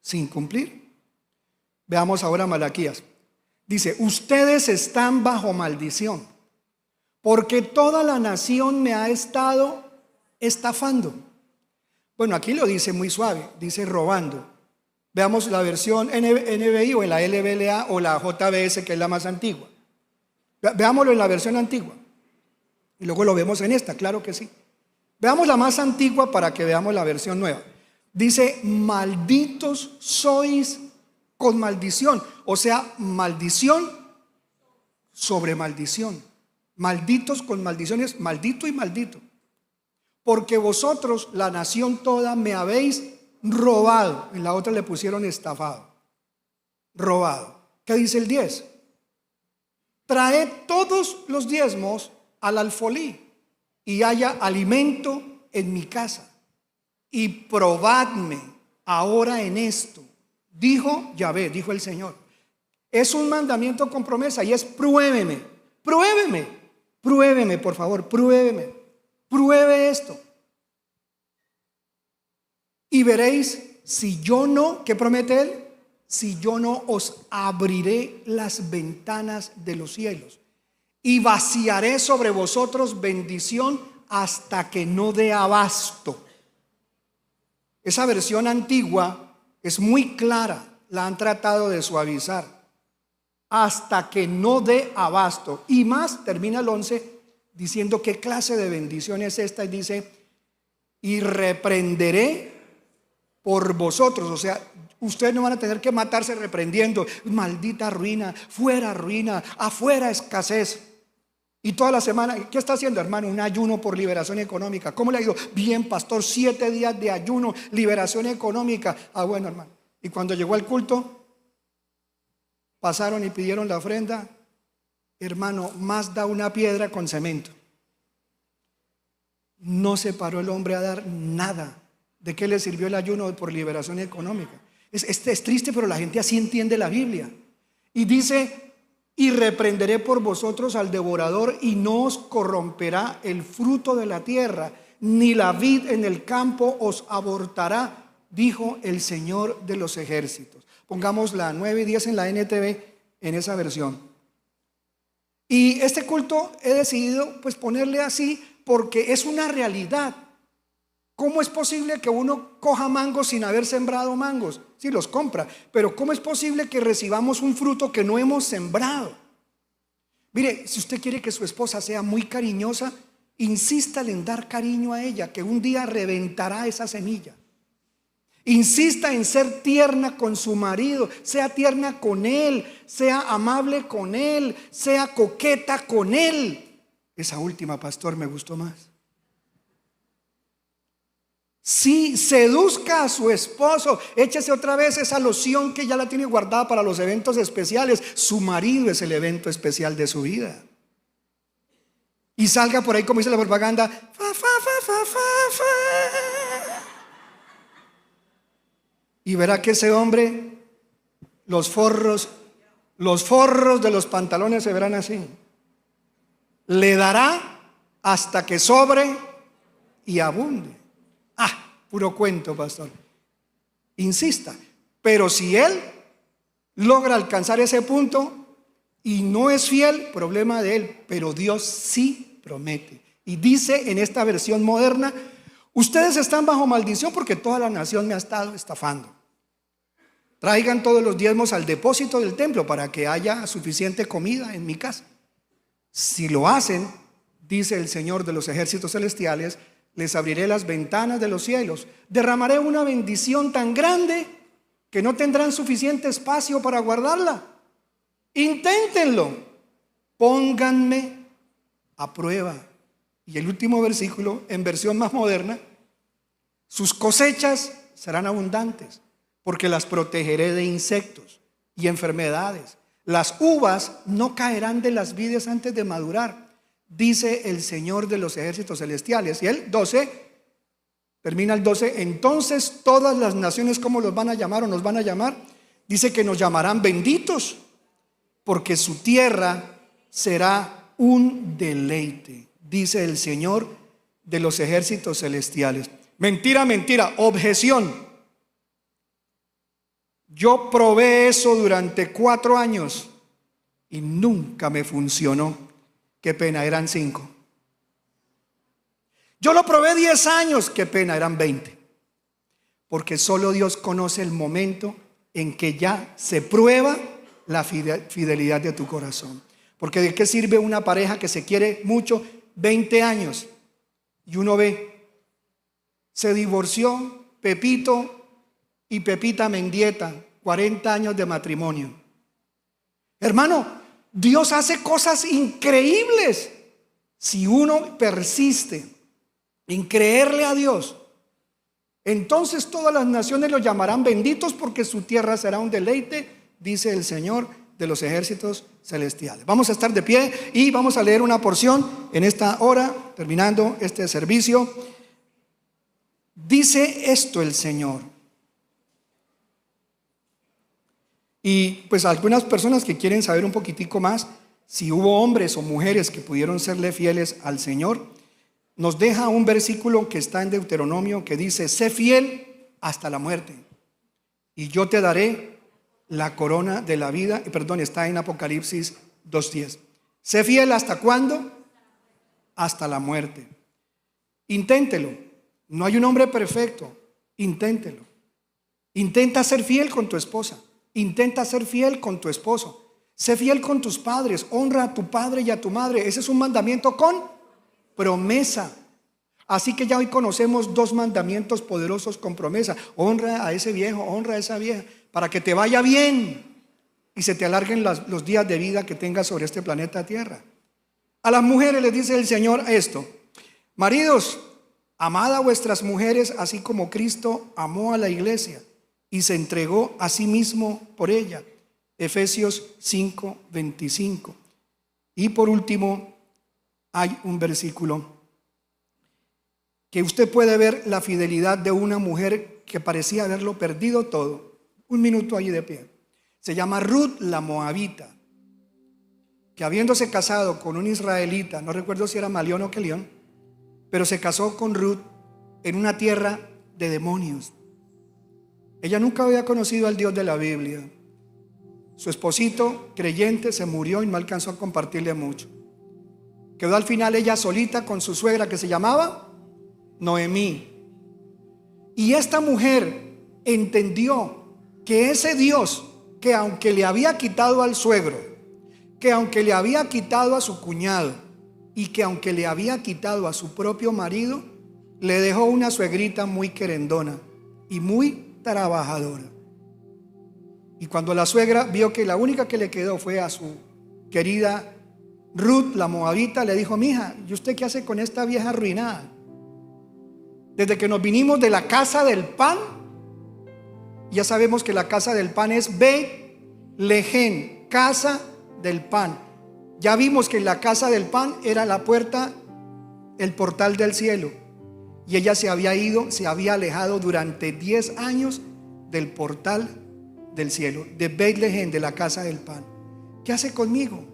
sin cumplir? Veamos ahora Malaquías. Dice, ustedes están bajo maldición, porque toda la nación me ha estado estafando. Bueno, aquí lo dice muy suave, dice robando. Veamos la versión NBI o la LBLA o la JBS, que es la más antigua. Veámoslo en la versión antigua y luego lo vemos en esta, claro que sí. Veamos la más antigua para que veamos la versión nueva. Dice, malditos sois con maldición, o sea, maldición sobre maldición. Malditos con maldiciones, maldito y maldito. Porque vosotros, la nación toda, me habéis robado. En la otra le pusieron estafado. Robado. ¿Qué dice el 10? Traed todos los diezmos al alfolí y haya alimento en mi casa. Y probadme ahora en esto. Dijo Yahvé, dijo el Señor. Es un mandamiento con promesa y es pruébeme, pruébeme, pruébeme, por favor, pruébeme, pruebe esto. Y veréis si yo no, ¿qué promete Él? Si yo no os abriré las ventanas de los cielos y vaciaré sobre vosotros bendición hasta que no dé abasto. Esa versión antigua es muy clara, la han tratado de suavizar. Hasta que no dé abasto. Y más, termina el 11 diciendo qué clase de bendición es esta. Y dice, y reprenderé por vosotros. O sea, ustedes no van a tener que matarse reprendiendo. Maldita ruina, fuera ruina, afuera escasez. Y toda la semana, ¿qué está haciendo, hermano? Un ayuno por liberación económica. ¿Cómo le ha ido? Bien, pastor, 7 días de ayuno, liberación económica. Ah, bueno, hermano. Y cuando llegó el culto, pasaron y pidieron la ofrenda. Hermano, más da una piedra con cemento. No se paró el hombre a dar nada. ¿De qué le sirvió el ayuno por liberación económica? Es triste, pero la gente así entiende la Biblia. Y dice, y reprenderé por vosotros al devorador y no os corromperá el fruto de la tierra, ni la vid en el campo os abortará, dijo el Señor de los ejércitos. Pongamos la 9 y 10 en la NTV en esa versión. Y este culto he decidido pues ponerle así porque es una realidad. ¿Cómo es posible que uno coja mangos sin haber sembrado mangos? Sí, los compra, pero ¿cómo es posible que recibamos un fruto que no hemos sembrado? Mire, si usted quiere que su esposa sea muy cariñosa, insístale en dar cariño a ella, que un día reventará esa semilla. Insista en ser tierna con su marido, sea tierna con él, sea amable con él, sea coqueta con él. Esa última, pastor, me gustó más. Sí, seduzca a su esposo, échese otra vez esa loción que ya la tiene guardada para los eventos especiales. Su marido es el evento especial de su vida. Y salga por ahí como dice la propaganda, fa, fa, fa, fa, fa, fa. Y verá que ese hombre, los forros de los pantalones se verán así. Le dará hasta que sobre y abunde. Puro cuento, pastor. Insista. Pero si él logra alcanzar ese punto y no es fiel, problema de él. Pero Dios sí promete. Y dice en esta versión moderna: ustedes están bajo maldición porque toda la nación me ha estado estafando. Traigan todos los diezmos al depósito del templo para que haya suficiente comida en mi casa. Si lo hacen, dice el Señor de los ejércitos celestiales, les abriré las ventanas de los cielos, derramaré una bendición tan grande que no tendrán suficiente espacio para guardarla. Inténtenlo, pónganme a prueba. Y el último versículo, en versión más moderna: sus cosechas serán abundantes, porque las protegeré de insectos y enfermedades. Las uvas no caerán de las vides antes de madurar, dice el Señor de los ejércitos celestiales. Y el 12, termina el 12: entonces todas las naciones, ¿cómo los van a llamar o nos van a llamar? Dice que nos llamarán benditos, porque su tierra será un deleite, dice el Señor de los ejércitos celestiales. Mentira, mentira, objeción. Yo probé eso durante 4 años y nunca me funcionó. Qué pena, eran 5. Yo lo probé 10 años, qué pena, eran 20. Porque solo Dios conoce el momento en que ya se prueba la fidelidad de tu corazón. Porque ¿de qué sirve una pareja que se quiere mucho 20 años? Y uno ve, se divorció Pepito y Pepita Mendieta, 40 años de matrimonio. Hermano, Dios hace cosas increíbles si uno persiste en creerle a Dios. Entonces todas las naciones lo llamarán benditos, porque su tierra será un deleite, dice el Señor de los ejércitos celestiales. Vamos a estar de pie y vamos a leer una porción en esta hora, terminando este servicio. Dice esto el Señor. Y pues algunas personas que quieren saber un poquitico más si hubo hombres o mujeres que pudieron serle fieles al Señor, nos deja un versículo que está en Deuteronomio que dice: sé fiel hasta la muerte y yo te daré la corona de la vida. Está en Apocalipsis 2:10. Sé fiel ¿hasta cuándo? Hasta la muerte. Inténtelo. No hay un hombre perfecto. Inténtelo. Intenta ser fiel con tu esposa. Intenta ser fiel con tu esposo. Sé fiel con tus padres. Honra a tu padre y a tu madre. Ese es un mandamiento con promesa. Así que ya hoy conocemos 2 mandamientos poderosos con promesa. Honra a ese viejo, honra a esa vieja, para que te vaya bien y se te alarguen los días de vida que tengas sobre este planeta Tierra. A las mujeres les dice el Señor esto: maridos, amad a vuestras mujeres así como Cristo amó a la iglesia y se entregó a sí mismo por ella. Efesios 5:25. Y por último, hay un versículo que usted puede ver la fidelidad de una mujer que parecía haberlo perdido todo. Un minuto allí de pie. Se llama Ruth la Moabita, que habiéndose casado con un israelita, no recuerdo si era Malión o Kelión, pero se casó con Ruth en una tierra de demonios. Ella nunca había conocido al Dios de la Biblia. Su esposito creyente se murió y no alcanzó a compartirle mucho. Quedó al final ella solita con su suegra, que se llamaba Noemí. Y esta mujer entendió que ese Dios, que aunque le había quitado al suegro, que aunque le había quitado a su cuñado y que aunque le había quitado a su propio marido, le dejó una suegrita muy querendona y muy trabajadora. Y cuando la suegra vio que la única que le quedó fue a su querida Ruth la Moabita, le dijo: mija, ¿y usted qué hace con esta vieja arruinada? Desde que nos vinimos de la casa del pan, ya sabemos que la casa del pan es Bet-Lehem, casa del pan. Ya vimos que la casa del pan era la puerta, el portal del cielo. Y ella se había ido, se había alejado durante 10 años del portal del cielo, de Bet-Lehem, de la casa del pan. ¿Qué hace conmigo?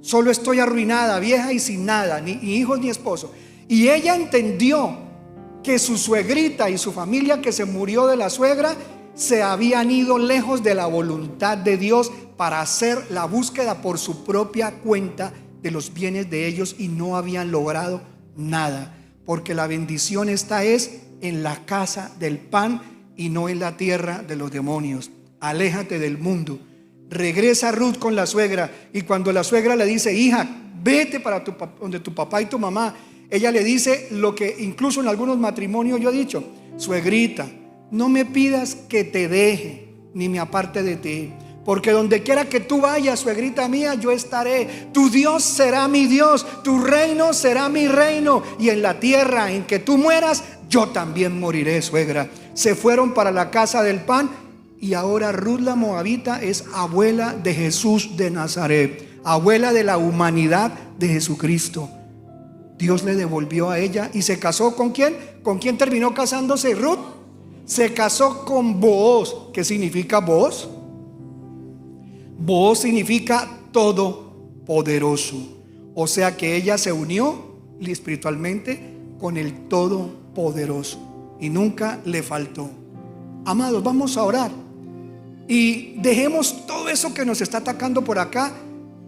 Solo estoy arruinada, vieja y sin nada, ni hijos ni esposo. Y ella entendió que su suegrita y su familia que se murió de la suegra se habían ido lejos de la voluntad de Dios para hacer la búsqueda por su propia cuenta de los bienes de ellos, y no habían logrado nada, porque la bendición está es en la casa del pan y no en la tierra de los demonios. Aléjate del mundo. Regresa Ruth con la suegra, y cuando la suegra le dice: hija, vete para donde tu papá y tu mamá, ella le dice lo que incluso en algunos matrimonios yo he dicho: suegrita, no me pidas que te deje ni me aparte de ti, porque donde quiera que tú vayas, suegrita mía, yo estaré. Tu Dios será mi Dios, tu reino será mi reino, y en la tierra en que tú mueras, yo también moriré, suegra. Se fueron para la casa del pan, y ahora Ruth la moabita es abuela de Jesús de Nazaret, abuela de la humanidad de Jesucristo. Dios le devolvió a ella y se casó ¿con quién? ¿Con quién terminó casándose Ruth? Se casó con Booz. ¿Qué significa Booz? Booz significa todopoderoso. O sea que ella se unió espiritualmente con el todopoderoso y nunca le faltó. Amados, vamos a orar y dejemos todo eso que nos está atacando por acá.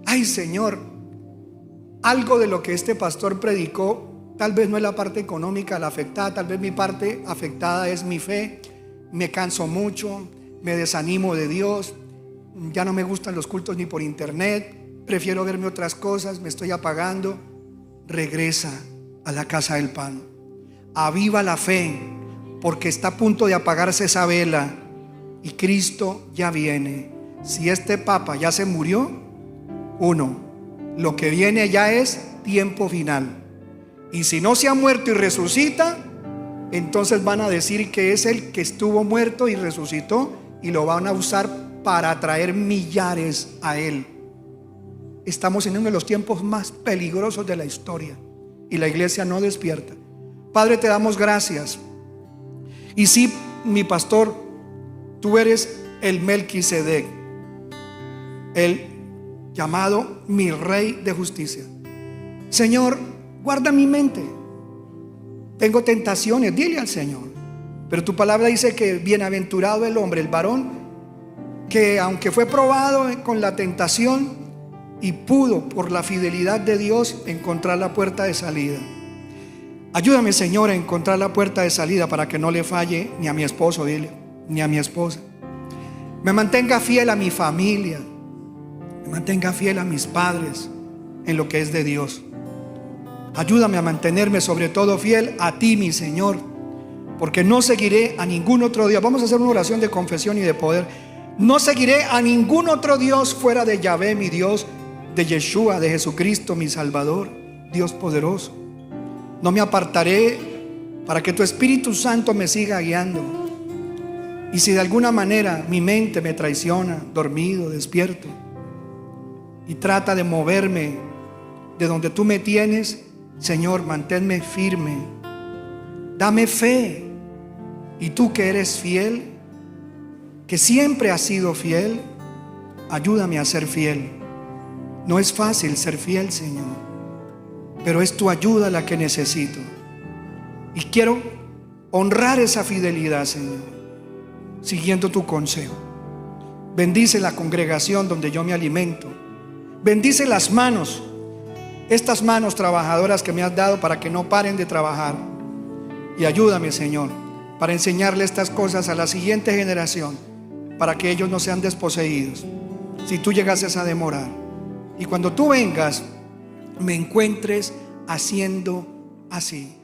Ay, Señor, algo de lo que este pastor predicó tal vez no es la parte económica la afectada, tal vez mi parte afectada es mi fe. Me canso mucho, me desanimo de Dios, ya no me gustan los cultos ni por internet, prefiero verme otras cosas, me estoy apagando. Regresa a la casa del pan, aviva la fe, porque está a punto de apagarse esa vela y Cristo ya viene. Si este papa ya se murió, lo que viene ya es tiempo final. Y si no se ha muerto y resucita, entonces van a decir que es el que estuvo muerto y resucitó, y lo van a usar para atraer millares a él. Estamos en uno de los tiempos más peligrosos de la historia y la iglesia no despierta. Padre, te damos gracias. Y sí, mi pastor, tú eres el Melquisedec, el llamado mi Rey de justicia. Señor, guarda mi mente. Tengo tentaciones, dile al Señor. Pero tu palabra dice que bienaventurado el hombre, el varón, que aunque fue probado con la tentación y pudo por la fidelidad de Dios encontrar la puerta de salida. Ayúdame, Señor, a encontrar la puerta de salida para que no le falle ni a mi esposo, dile, ni a mi esposa. Me mantenga fiel a mi familia, me mantenga fiel a mis padres en lo que es de Dios. Ayúdame a mantenerme sobre todo fiel a ti, mi Señor, porque no seguiré a ningún otro Dios. Vamos a hacer una oración de confesión y de poder. No seguiré a ningún otro Dios fuera de Yahvé, mi Dios, de Yeshua, de Jesucristo, mi Salvador, Dios poderoso. No me apartaré para que tu Espíritu Santo me siga guiando. Y si de alguna manera mi mente me traiciona, dormido, despierto, y trata de moverme de donde tú me tienes, Señor, manténme firme. Dame fe. Y tú que eres fiel, que siempre has sido fiel, ayúdame a ser fiel. No es fácil ser fiel, Señor, pero es tu ayuda la que necesito. Y quiero honrar esa fidelidad, Señor, siguiendo tu consejo. Bendice la congregación donde yo me alimento. Bendice las manos, estas manos trabajadoras que me has dado para que no paren de trabajar. Y ayúdame, Señor, para enseñarle estas cosas a la siguiente generación, para que ellos no sean desposeídos si tú llegases a demorar. Y cuando tú vengas, me encuentres haciendo así.